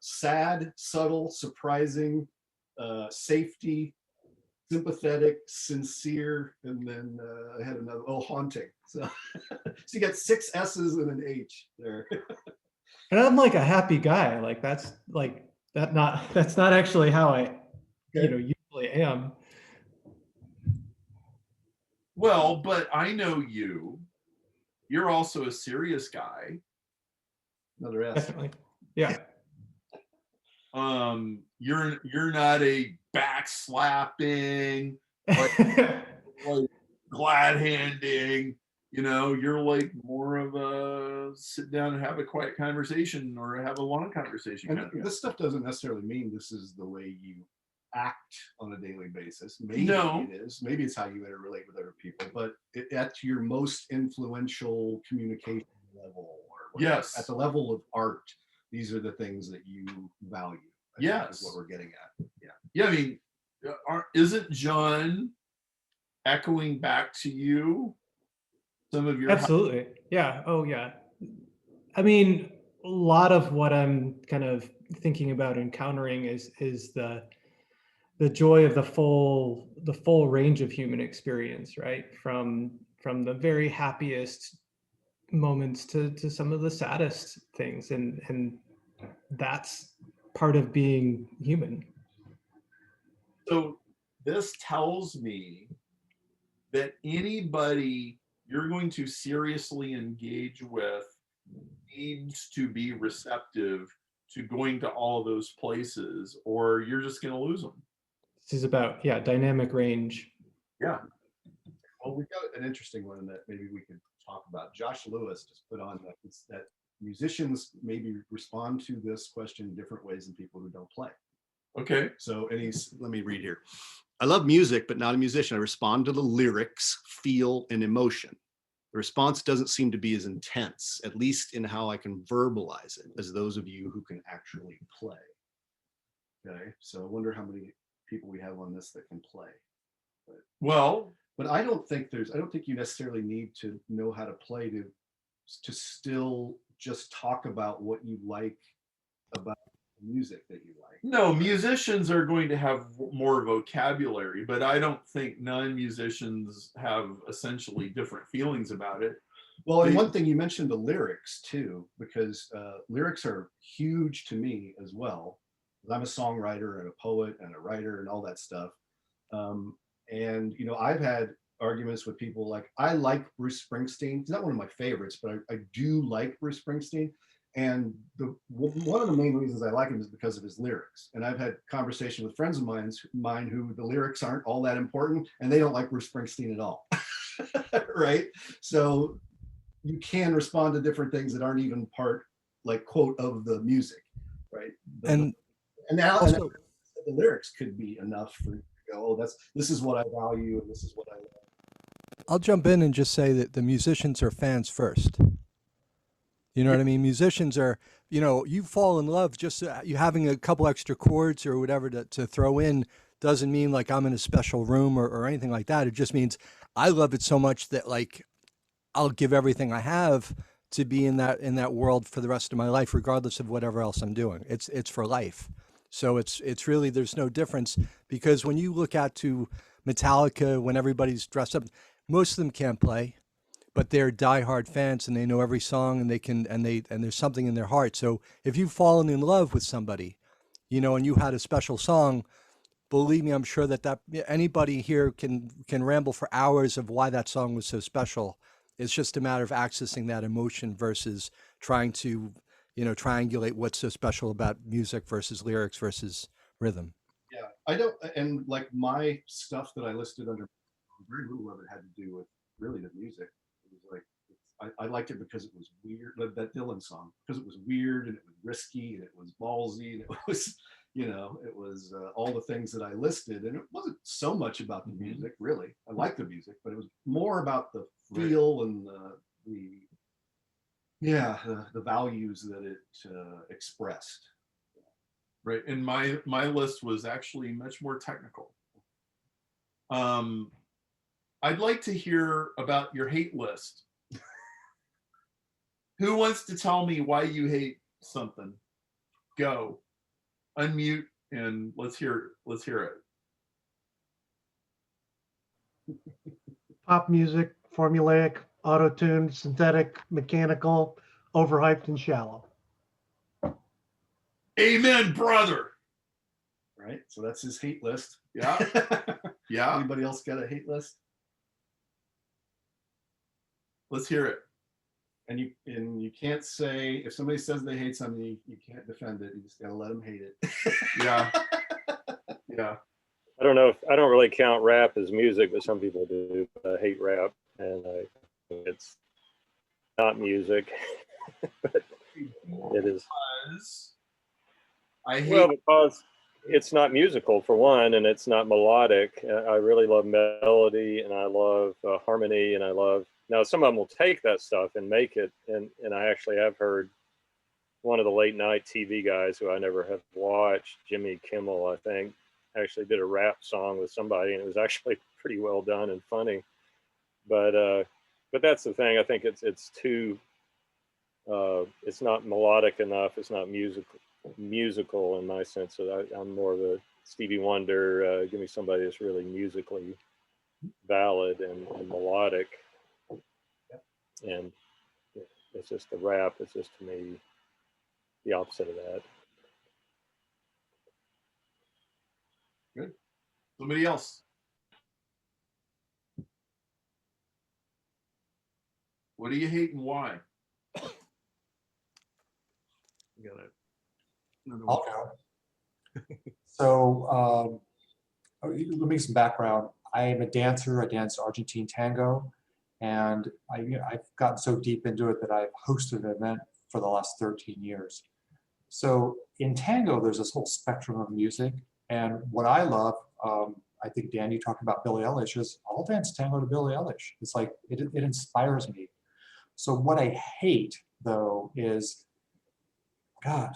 sad, subtle, surprising, safety, sympathetic, sincere, and then I had another, haunting. So, so you got 6 S's and an H there. and I'm like a happy guy. Like that's not actually how I, usually am. Well, but I know you. You're also a serious guy. Another S. Definitely. Yeah. You're not a backslapping, like glad handing, you're like more of a sit down and have a quiet conversation or have a long conversation kind of guy. This stuff doesn't necessarily mean this is the way you act on a daily basis. Maybe No. it is. Maybe it's how you interrelate with other people, but at your most influential communication level, or whatever, Yes. at the level of art, these are the things that you value. I think Yes. is what we're getting at. Yeah. Yeah, I mean, isn't John echoing back to you some of your Absolutely. Yeah. Oh, yeah. I mean, a lot of what I'm kind of thinking about encountering is the joy of the full range of human experience, right? From the very happiest moments to some of the saddest things, and that's part of being human. So this tells me that anybody you're going to seriously engage with needs to be receptive to going to all of those places, or you're just going to lose them. This is about, dynamic range. Yeah. Well, we've got an interesting one that maybe we could talk about. Josh Lewis just put on that musicians maybe respond to this question in different ways than people who don't play. Okay. So, let me read here. I love music, but not a musician. I respond to the lyrics, feel, and emotion. The response doesn't seem to be as intense, at least in how I can verbalize it, as those of you who can actually play. Okay, so I wonder how many people we have on this that can play. But I don't think you necessarily need to know how to play to still just talk about what you like about music that you like. No, musicians are going to have more vocabulary, but I don't think non-musicians have essentially different feelings about it. Well, and one thing you mentioned the lyrics too, because lyrics are huge to me as well. I'm a songwriter and a poet and a writer and all that stuff. And I've had arguments with people like, I like Bruce Springsteen. He's not one of my favorites, but I do like Bruce Springsteen. And one of the main reasons I like him is because of his lyrics. And I've had conversation with friends of mine who the lyrics aren't all that important, and they don't like Bruce Springsteen at all. Right? So you can respond to different things that aren't even part, like, quote, of the music, right? And now also, the lyrics could be enough for you to go, oh, this is what I value and this is what I like. I'll jump in and just say that the musicians are fans first. You know what I mean? Musicians are, you fall in love, just you having a couple extra chords or whatever to throw in doesn't mean like I'm in a special room or anything like that. It just means I love it so much that like I'll give everything I have to be in that world for the rest of my life, regardless of whatever else I'm doing. It's for life. So it's really, there's no difference, because when you look out to Metallica, when everybody's dressed up, most of them can't play, but they're diehard fans and they know every song and and there's something in their heart. So if you've fallen in love with somebody, and you had a special song, believe me, I'm sure that anybody here can ramble for hours of why that song was so special. It's just a matter of accessing that emotion versus trying to, triangulate what's so special about music versus lyrics versus rhythm. Yeah, I don't, and like my stuff that I listed under, very little of it had to do with really the music. It was like, I liked it because it was weird, that Dylan song, because it was weird and it was risky and it was ballsy and it was, it was all the things that I listed. And it wasn't so much about the music, really. I like the music, but it was more about the feel and Yeah, the values that it expressed. Right. And my list was actually much more technical. I'd like to hear about your hate list. Who wants to tell me why you hate something? Go. Unmute and let's hear it. Pop music, formulaic, auto-tuned, synthetic, mechanical, overhyped, and shallow. Amen, brother. Right. So that's his hate list. Yeah. Yeah. Anybody else got a hate list? Let's hear it. And you can't say, if somebody says they hate something, you can't defend it. You just gotta let them hate it. Yeah. Yeah. I don't know if I don't really count rap as music, but some people do. But I hate rap, and it's not music, but it is. I hate. Well, because it's not musical for one, and it's not melodic. I really love melody, and I love harmony, and I love. Now, some of them will take that stuff and make it, and I actually have heard one of the late night TV guys who I never have watched, Jimmy Kimmel, I think, actually did a rap song with somebody, and it was actually pretty well done and funny. But that's the thing. I think it's too. It's not melodic enough. It's not musical in my sense. So I'm more of a Stevie Wonder. Give me somebody that's really musically valid and melodic. And it's just the rap. It's just to me the opposite of that. Good. Somebody else. What do you hate and why? You got it. I'll go. So let me give some background. I am a dancer. I dance Argentine tango, and I've gotten so deep into it that I've hosted an event for the last 13 years. So in tango, there's this whole spectrum of music, and what I love, I think Dan, you talked about Billie Eilish, is I'll dance tango to Billie Eilish. It's like it inspires me. So what I hate though is, God,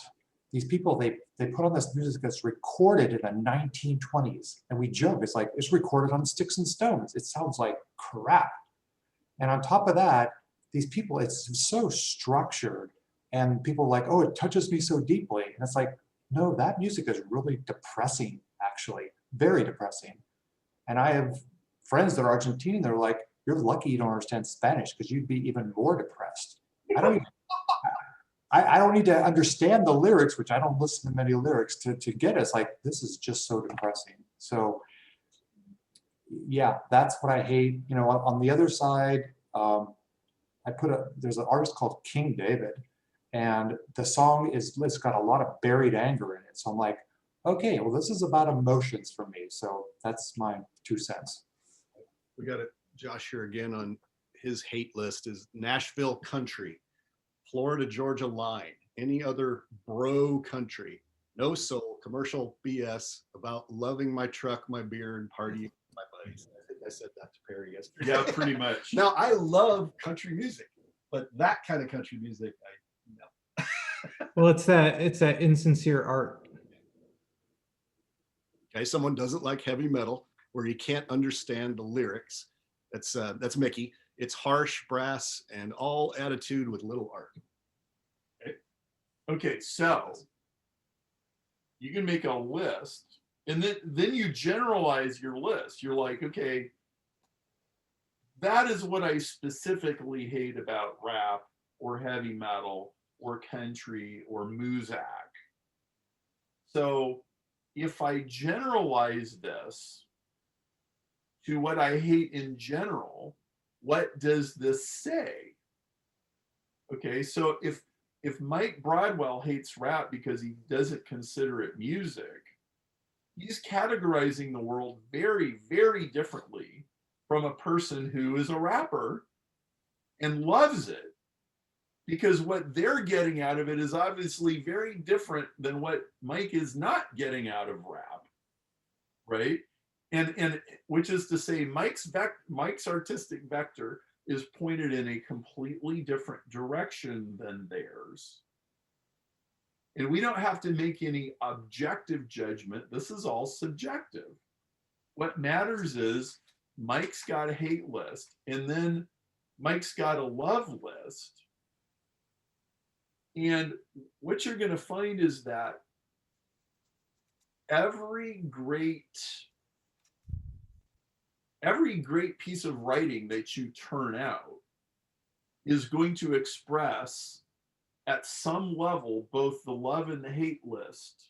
these people, they put on this music that's recorded in the 1920s, and we joke, it's like, it's recorded on sticks and stones. It sounds like crap. And on top of that, these people, it's so structured, and people are like, oh, it touches me so deeply. And it's like, no, that music is really depressing, actually, very depressing. And I have friends that are Argentine, they're like, you're lucky you don't understand Spanish because you'd be even more depressed. I don't need to understand the lyrics, which I don't listen to many lyrics to get it. It's like, this is just so depressing. So yeah, that's what I hate. You know, on the other side, there's an artist called King David, and the song it's got a lot of buried anger in it. So I'm like, okay, well, this is about emotions for me. So that's my 2 cents. We got it. Josh here again on his hate list is Nashville country, Florida Georgia line, any other bro country, no soul, commercial BS about loving my truck, my beer, and partying with my buddies. I think I said that to Perry yesterday. Yeah, pretty much. Now I love country music, but that kind of country music, no. Well, it's that insincere art. Okay, someone doesn't like heavy metal where you can't understand the lyrics. That's Mickey. It's harsh, brass, and all attitude with little art. Okay, so you can make a list, and then you generalize your list. You're like, okay, that is what I specifically hate about rap or heavy metal or country or muzak. So if I generalize this to what I hate in general, what does this say? Okay, so if Mike Broadwell hates rap because he doesn't consider it music, he's categorizing the world very, very differently from a person who is a rapper and loves it, because what they're getting out of it is obviously very different than what Mike is not getting out of rap, right? And which is to say, Mike's artistic vector is pointed in a completely different direction than theirs. And we don't have to make any objective judgment. This is all subjective. What matters is Mike's got a hate list, and then Mike's got a love list. And what you're going to find is that every great piece of writing that you turn out is going to express at some level both the love and the hate list,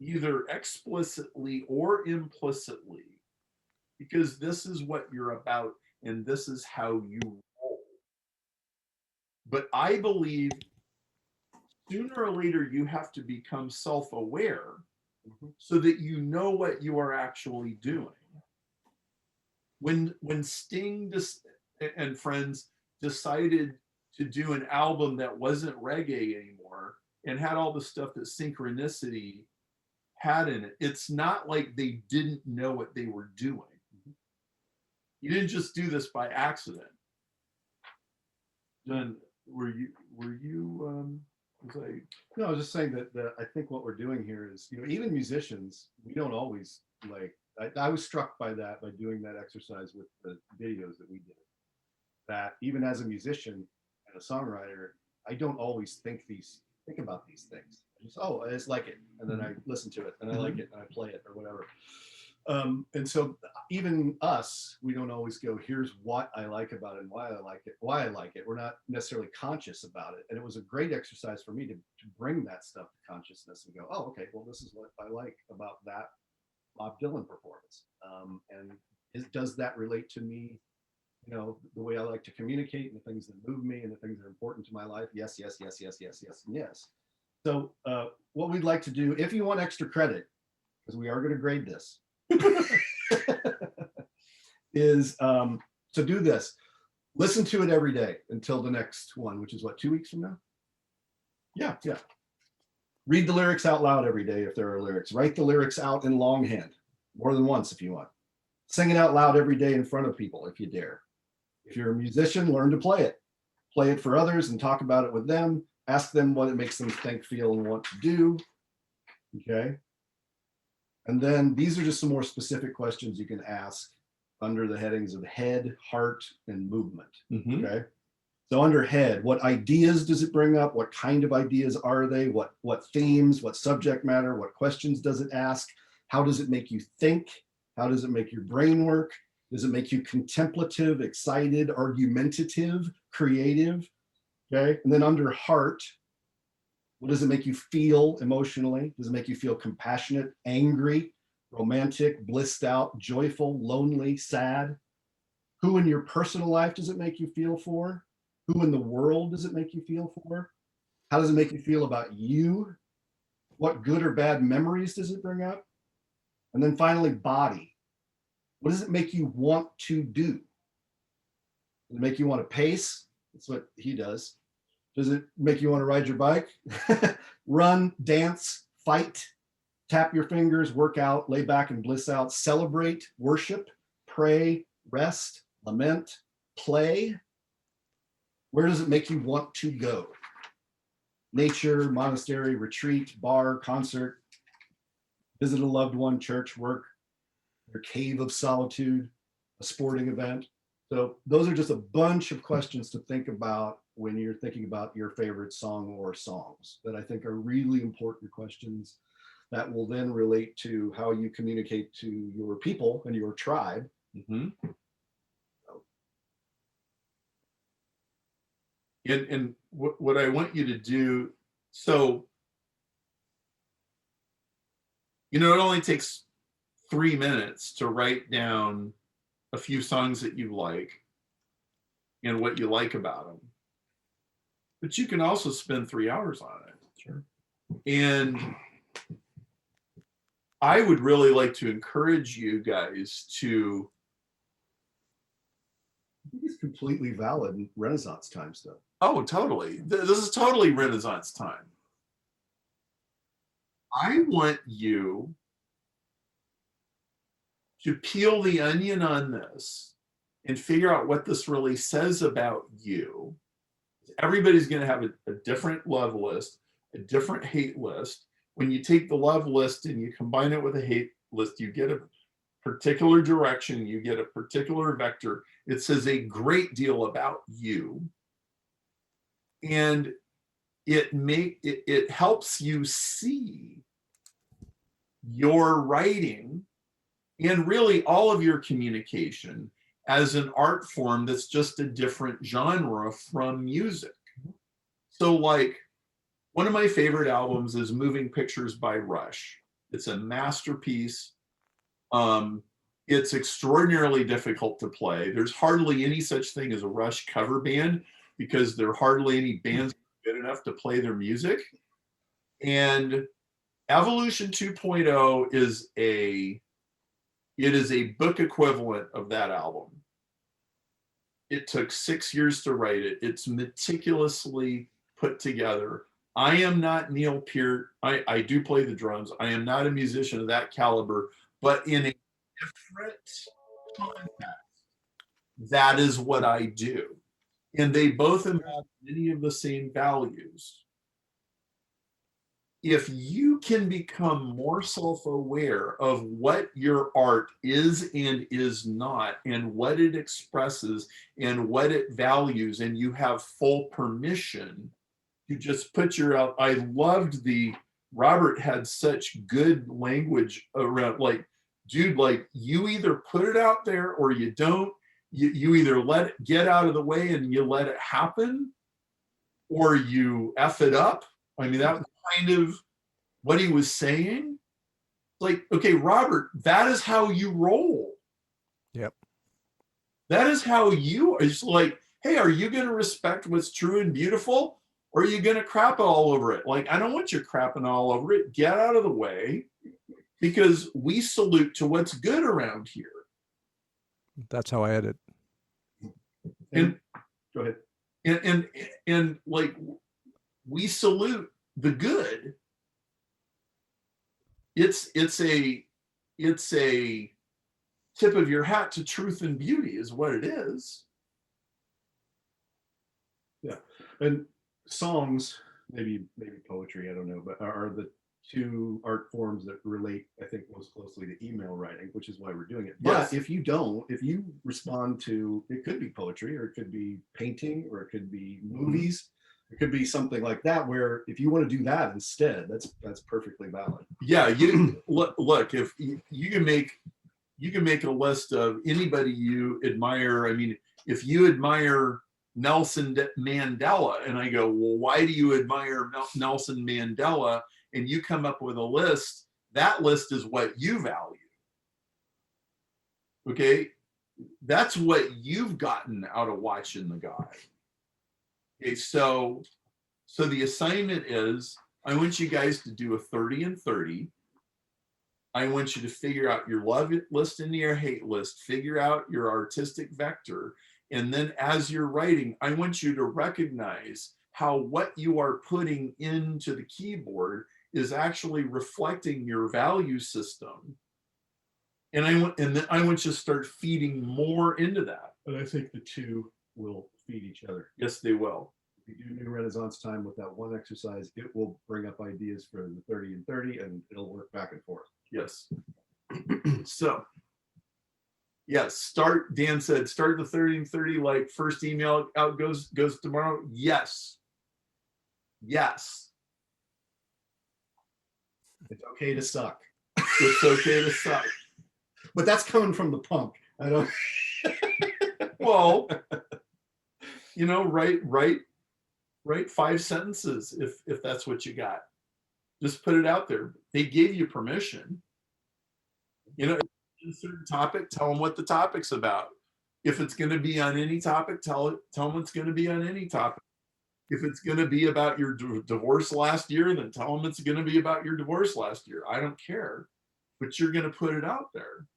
either explicitly or implicitly, because this is what you're about and this is how you roll. But I believe sooner or later you have to become self-aware so that you know what you are actually doing. When Sting and friends decided to do an album that wasn't reggae anymore and had all the stuff that Synchronicity had in it, it's not like they didn't know what they were doing. You didn't just do this by accident. Then were you was I No, I was just saying that I think what we're doing here is, even musicians, we don't always like, I was struck by that, by doing that exercise with the videos that we did, that even as a musician and a songwriter, I don't always think about these things. I just like it. And then I listen to it and I like it and I play it or whatever. And so even us, we don't always go, here's what I like about it and why I like it. We're not necessarily conscious about it. And it was a great exercise for me to bring that stuff to consciousness and go, oh, okay, well, this is what I like about that Bob Dylan performance. And does that relate to me, the way I like to communicate and the things that move me and the things that are important to my life? Yes, yes, yes, yes, yes, yes, and yes. So what we'd like to do, if you want extra credit, because we are going to grade this, is to do this. Listen to it every day until the next one, which is what, 2 weeks from now? Yeah. Read the lyrics out loud every day if there are lyrics. Write the lyrics out in longhand, more than once if you want. Sing it out loud every day in front of people if you dare. If you're a musician, learn to play it. Play it for others and talk about it with them. Ask them what it makes them think, feel, and want to do. Okay. And then these are just some more specific questions you can ask under the headings of head, heart, and movement. Okay. So under head, what ideas does it bring up? What kind of ideas are they? What themes, what subject matter, what questions does it ask? How does it make you think? How does it make your brain work? Does it make you contemplative, excited, argumentative, creative? Okay. And then under heart, what does it make you feel emotionally? Does it make you feel compassionate, angry, romantic, blissed out, joyful, lonely, sad? Who in your personal life does it make you feel for? Who in the world does it make you feel for? How does it make you feel about you? What good or bad memories does it bring up? And then finally, body. What does it make you want to do? Does it make you want to pace? That's what he does. Does it make you want to ride your bike? Run, dance, fight, tap your fingers, work out, lay back and bliss out, celebrate, worship, pray, rest, lament, play? Where does it make you want to go? Nature, monastery, retreat, bar, concert, visit a loved one, church, work, your cave of solitude, a sporting event. So those are just a bunch of questions to think about when you're thinking about your favorite song or songs that I think are really important questions that will then relate to how you communicate to your people and your tribe. And what I want you to do, so, it only takes 3 minutes to write down a few songs that you like and what you like about them. But you can also spend 3 hours on it. Sure. And I would really like to encourage you guys to. I think it's completely valid in Renaissance time stuff. Oh, totally. This is totally Renaissance time. I want you to peel the onion on this and figure out what this really says about you. Everybody's going to have a different love list, a different hate list. When you take the love list and you combine it with a hate list, you get a particular direction, you get a particular vector. It says a great deal about you. And it helps you see your writing and really all of your communication as an art form that's just a different genre from music. So like one of my favorite albums is Moving Pictures by Rush. It's a masterpiece. It's extraordinarily difficult to play. There's hardly any such thing as a Rush cover band because there are hardly any bands good enough to play their music. And Evolution 2.0 is a book equivalent of that album. It took 6 years to write it. It's meticulously put together. I am not Neil Peart. I do play the drums. I am not a musician of that caliber, but in a different context, that is what I do. And they both have many of the same values. If you can become more self-aware of what your art is and is not, and what it expresses and what it values, and you have full permission to just put your out. I loved Robert had such good language around, like, dude, like you either put it out there or you don't. You either let it get out of the way and you let it happen, or you F it up. I mean, that was kind of what he was saying. Like, okay, Robert, that is how you roll. Yep. That is how you, it's like, hey, are you going to respect what's true and beautiful? Or are you going to crap all over it? Like, I don't want you crapping all over it. Get out of the way, because we salute to what's good around here. That's how I edit. And Go ahead. and like, we salute the good. It's a tip of your hat to truth and beauty is what it is. Yeah. And songs, maybe poetry, I don't know, but are the two art forms that relate, I think, most closely to email writing, which is why we're doing it. Yes. But if you respond to, it could be poetry, or it could be painting, or it could be movies, it could be something like that, where if you want to do that instead, that's perfectly valid. Yeah, you look, if you can make a list of anybody you admire. I mean, if you admire Nelson Mandela, and I go, well, why do you admire Nelson Mandela? And you come up with a list, that list is what you value. Okay, that's what you've gotten out of watching the guy. Okay, so the assignment is, I want you guys to do a 30 and 30. I want you to figure out your love list and your hate list, figure out your artistic vector. And then as you're writing, I want you to recognize how what you are putting into the keyboard is actually reflecting your value system. And then I want you to start feeding more into that. But I think the two will feed each other. Yes, they will. If you do New Renaissance Time with that one exercise, it will bring up ideas for the 30 and 30, and it'll work back and forth. Yes. So, yes, Dan said, start the 30 and 30, like first email out goes tomorrow. Yes. Yes. It's okay to suck. It's okay to suck. But that's coming from the punk. I don't. Well, write 5 sentences if that's what you got. Just put it out there. They gave you permission. If it's a certain topic, tell them what the topic's about. If it's going to be on any topic, tell them it's going to be on any topic. If it's going to be about your divorce last year, then tell them it's going to be about your divorce last year. I don't care, but you're going to put it out there.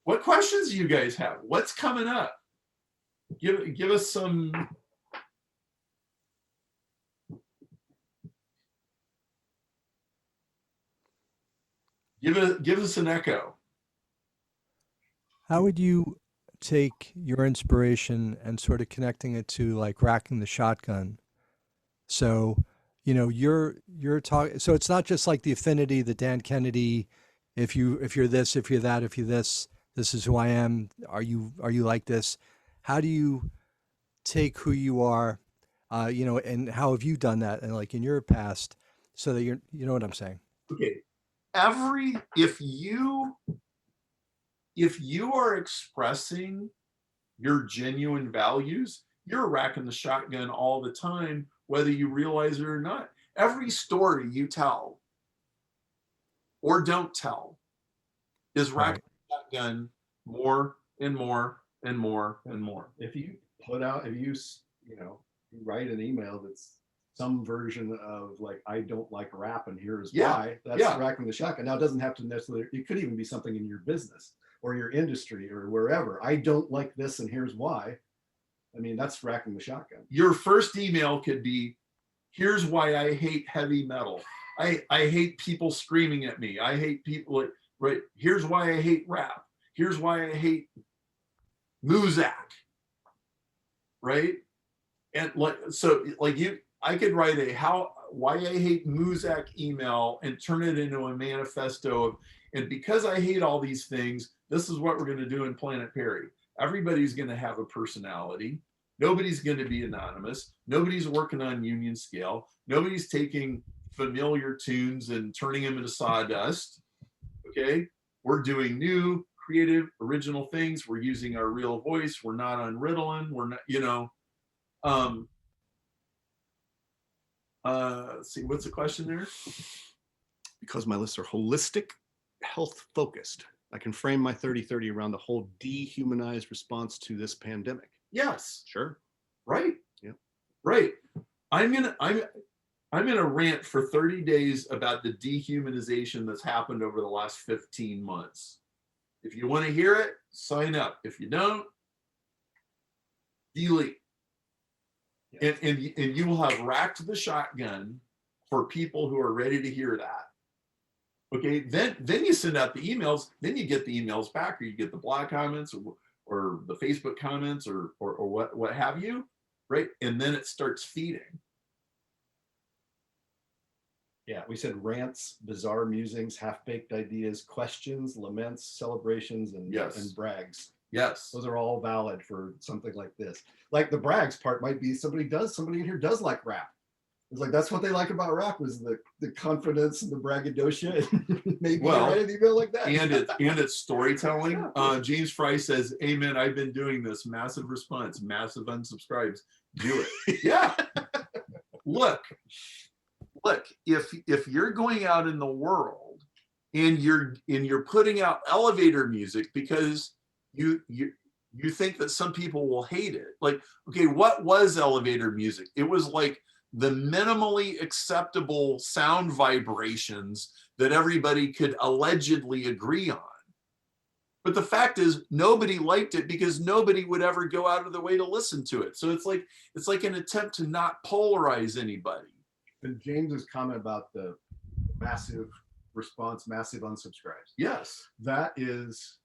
What questions do you guys have? What's coming up? Give us some. Give us an echo. How would you take your inspiration and sort of connecting it to like racking the shotgun. So, you know, you're talking, so it's not just like the affinity, the Dan Kennedy, if you're this, if you're that, if you're this is who I am. Are you like this? How do you take who you are, you know, and how have you done that? And like in your past, so that you know what I'm saying? Okay. If you are expressing your genuine values, you're racking the shotgun all the time, whether you realize it or not. Every story you tell or don't tell is racking the shotgun more and more and more and more. If you write an email that's some version of like, I don't like rap and here's why, that's racking the shotgun. Now it doesn't have to necessarily, it could even be something in your business or your industry or wherever. I don't like this and here's why. I mean, that's racking the shotgun. Your first email could be, here's why I hate heavy metal. I hate people screaming at me. I hate people, right? Here's why I hate rap. Here's why I hate Muzak, right? And I could write why I hate Muzak email and turn it into a manifesto of, and because I hate all these things, this is what we're going to do in Planet Perry. Everybody's going to have a personality. Nobody's going to be anonymous. Nobody's working on union scale. Nobody's taking familiar tunes and turning them into sawdust. Okay. We're doing new, creative, original things. We're using our real voice. We're not on Ritalin. We're not, let's see, what's the question there? Because my lists are holistic, health focused, I can frame my 30-30 around the whole dehumanized response to this pandemic. Yes. Sure. Right. Yeah. Right. I'm gonna rant for 30 days about the dehumanization that's happened over the last 15 months. If you want to hear it, sign up. If you don't, delete. Yeah. And you will have racked the shotgun for people who are ready to hear that. Okay, then you send out the emails, then you get the emails back, or you get the blog comments or the Facebook comments or what have you, right? And then it starts feeding. Yeah, we said rants, bizarre musings, half-baked ideas, questions, laments, celebrations, and brags. Yes. Those are all valid for something like this. Like the brags part might be somebody in here does like rap. It's like, that's what they like about rap, was the confidence and the braggadocio. Maybe write an email like that. And it's storytelling. James Fry says, amen, I've been doing this. Massive response, massive unsubscribes. Do it. Yeah. Look, if you're going out in the world and you're putting out elevator music because you think that some people will hate it. Like, okay, what was elevator music? It was like the minimally acceptable sound vibrations that everybody could allegedly agree on. But the fact is, nobody liked it because nobody would ever go out of their way to listen to it. So it's like an attempt to not polarize anybody. And James's comment about the massive response, massive unsubscribes. Yes. That is,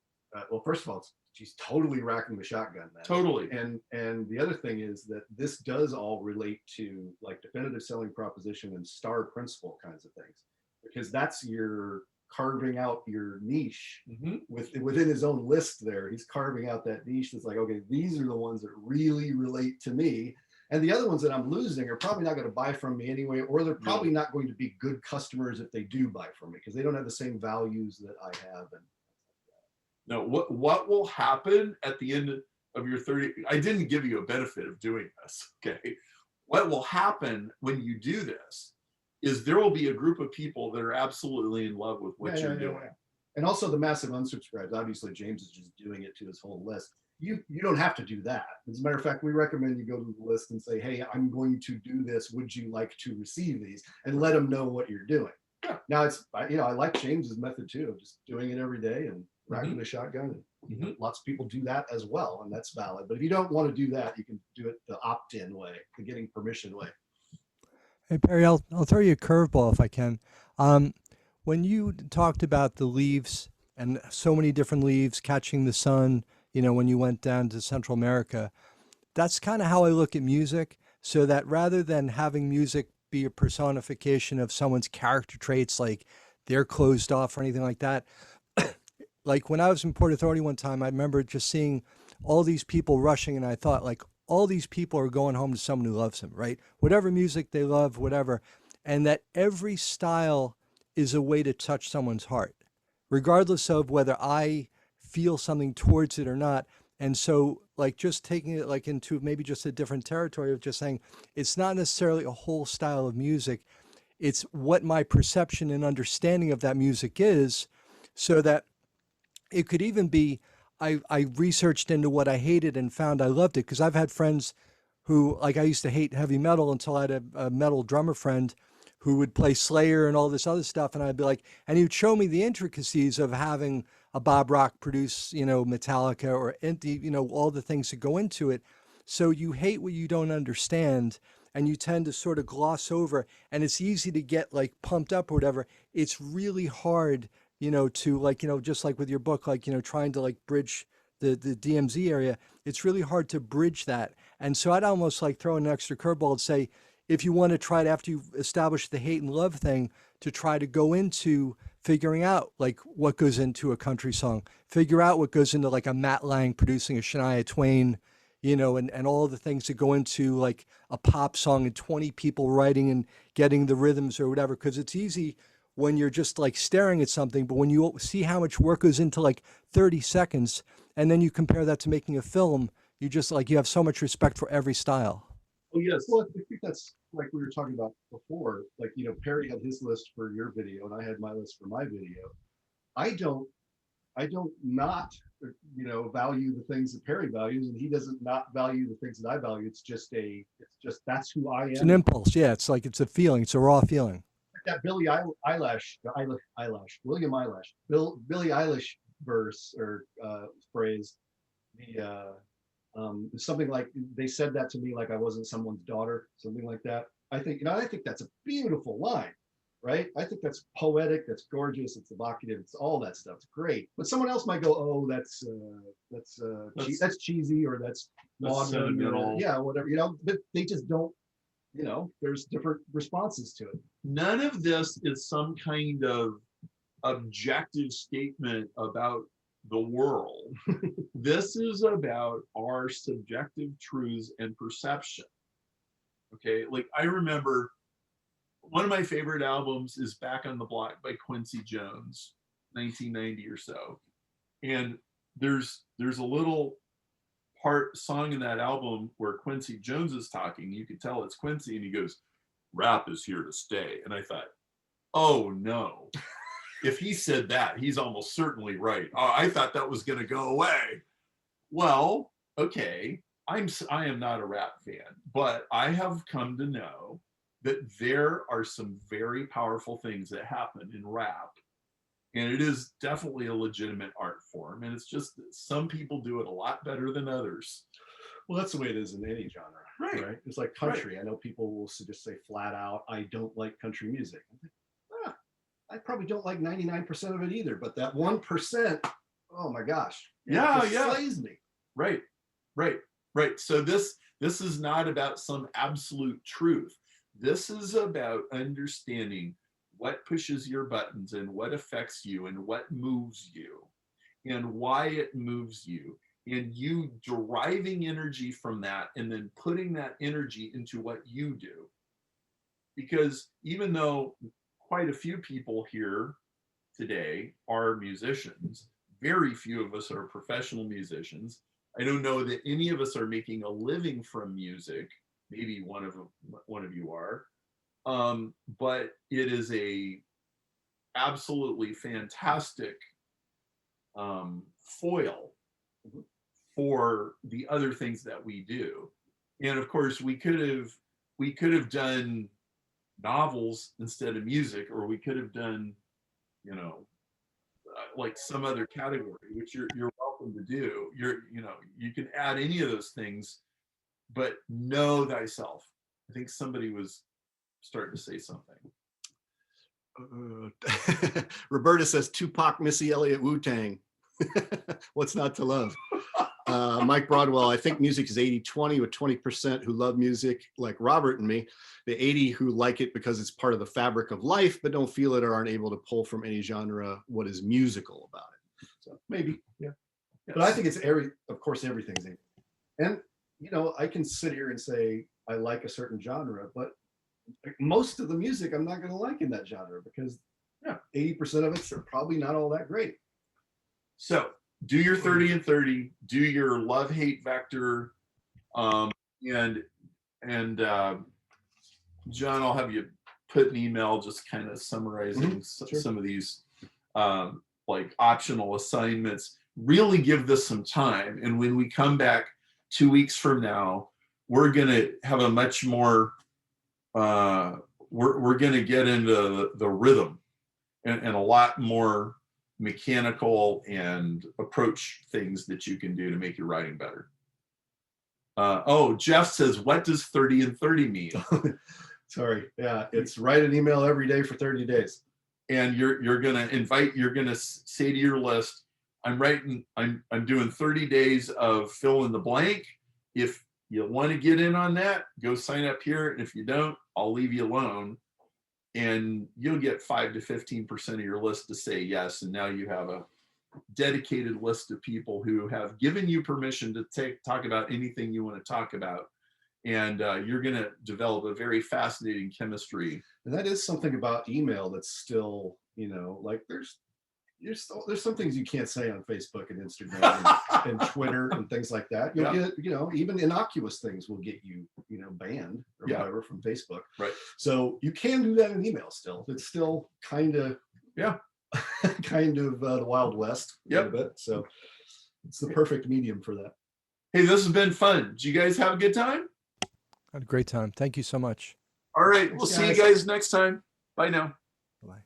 well, first of all, she's totally racking the shotgun. Then. Totally. And the other thing is that this does all relate to like definitive selling proposition and star principle kinds of things, because that's your carving out your niche. Mm-hmm. Within his own list there. He's carving out that niche that's like, okay, these are the ones that really relate to me. And the other ones that I'm losing are probably not going to buy from me anyway, or they're probably not going to be good customers if they do buy from me because they don't have the same values that I have. And no, what will happen at the end of your 30? I didn't give you a benefit of doing this. Okay, what will happen when you do this is there will be a group of people that are absolutely in love with what you're doing. Yeah. And also the massive unsubscribes. Obviously, James is just doing it to his whole list. You don't have to do that. As a matter of fact, we recommend you go to the list and say, hey, I'm going to do this. Would you like to receive these? And let them know what you're doing. Yeah. Now I like James's method too, of just doing it every day and racking the shotgun. And lots of people do that as well, and that's valid. But if you don't want to do that, you can do it the opt-in way, the getting permission way. Hey Perry, I'll throw you a curveball if I can. When you talked about the leaves and so many different leaves catching the sun, when you went down to Central America. That's kind of how I look at music, so that rather than having music be a personification of someone's character traits, like they're closed off or anything like that. Like when I was in Port Authority one time, I remember just seeing all these people rushing, and I thought, like, all these people are going home to someone who loves them, right? Whatever music they love, whatever. And that every style is a way to touch someone's heart, regardless of whether I feel something towards it or not. And so, like, just taking it like into maybe just a different territory of just saying it's not necessarily a whole style of music. It's what my perception and understanding of that music is, so that it could even be, I researched into what I hated and found I loved it. Because I've had friends who, like, I used to hate heavy metal until I had a metal drummer friend who would play Slayer and all this other stuff. And I'd be like, and he would show me the intricacies of having a Bob Rock produce, Metallica, or, all the things that go into it. So you hate what you don't understand, and you tend to sort of gloss over, and it's easy to get like pumped up or whatever. It's really hard, to like, just like with your book, like, trying to like bridge the DMZ area. It's really hard to bridge that. And so I'd almost like throw an extra curveball and say, if you want to try to, after you've established the hate and love thing, to try to go into figuring out like what goes into a country song, figure out what goes into like a Matt Lang producing a Shania Twain, and all the things that go into like a pop song and 20 people writing and getting the rhythms or whatever. Cause it's easy when you're just like staring at something, but when you see how much work goes into like 30 seconds, and then you compare that to making a film, you just like, you have so much respect for every style. Oh yes. Well, I think that's like we were talking about before. Like, Perry had his list for your video, and I had my list for my video. I don't not, value the things that Perry values, and he doesn't not value the things that I value. It's just that's who I am. It's an impulse. Yeah. It's like, it's a feeling. It's a raw feeling. That Billie Eilish verse or phrase, something like, they said that to me like I wasn't someone's daughter, something like that. I think that's a beautiful line, right? I think that's poetic, that's gorgeous, it's evocative, it's all that stuff. It's great. But someone else might go, oh, that's cheesy, or that's modern, or, yeah, whatever, but they just don't, there's different responses to it. None of this is some kind of objective statement about the world. This is about our subjective truths and perception. Okay, like I remember one of my favorite albums is Back on the Block by Quincy Jones, 1990 or so. And there's a little song in that album where Quincy Jones is talking. You can tell it's Quincy, and he goes, "Rap is here to stay." And I thought, oh no. If he said that, he's almost certainly right. Oh, I thought that was going to go away. Well, okay, I am not a rap fan, but I have come to know that there are some very powerful things that happen in rap. And it is definitely a legitimate art form. And it's just that some people do it a lot better than others. Well, that's the way it is in any genre, right? It's like country. Right. I know people will just say flat out, I don't like country music. I probably don't like 99% of it either, but that 1%, oh my gosh. Yeah. Slays me. Right. So this is not about some absolute truth. This is about understanding what pushes your buttons and what affects you and what moves you and why it moves you, and you deriving energy from that and then putting that energy into what you do. Because even though quite a few people here today are musicians, very few of us are professional musicians. I don't know that any of us are making a living from music. Maybe one of you are. But it is a absolutely fantastic foil for the other things that we do. And of course, we could have done novels instead of music, or we could have done, like some other category, which you're welcome to do. You can add any of those things, but know thyself. I think somebody was starting to say something. Roberta says Tupac, Missy Elliott, Wu-Tang. What's not to love? Mike Broadwell, I think music is 80-20, with 20% who love music like Robert and me, the 80 who like it because it's part of the fabric of life, but don't feel it or aren't able to pull from any genre what is musical about it. So maybe, yeah. But I think it's of course, everything's 80. And, you know, I can sit here and say, I like a certain genre, but most of the music I'm not going to like in that genre because 80% of it's probably not all that great. So do your 30 and 30, do your love-hate vector, and John, I'll have you put an email just kind of summarizing some of these like optional assignments. Really give this some time, and when we come back 2 weeks from now, we're going to have a much more we're going to get into the rhythm and a lot more mechanical and approach things that you can do to make your writing better. Oh, Jeff says, what does 30 and 30 mean? Sorry. Yeah, it's write an email every day for 30 days. And you're going to say to your list, I'm doing 30 days of fill in the blank. If you want to get in on that, go sign up here. And if you don't, I'll leave you alone. And you'll get 5 to 15% of your list to say yes. And now you have a dedicated list of people who have given you permission to talk about anything you want to talk about. And you're going to develop a very fascinating chemistry. And that is something about email that's still, you know, like there's some things you can't say on Facebook and Instagram and Twitter and things like that. You'll get, you know, even innocuous things will get you, you know, banned or whatever from Facebook. Right. So you can do that in email still. It's still kind of, the Wild West a little bit. So it's the perfect medium for that. Hey, this has been fun. Did you guys have a good time? I had a great time. Thank you so much. All right. We'll see you guys next time. Bye now. Bye.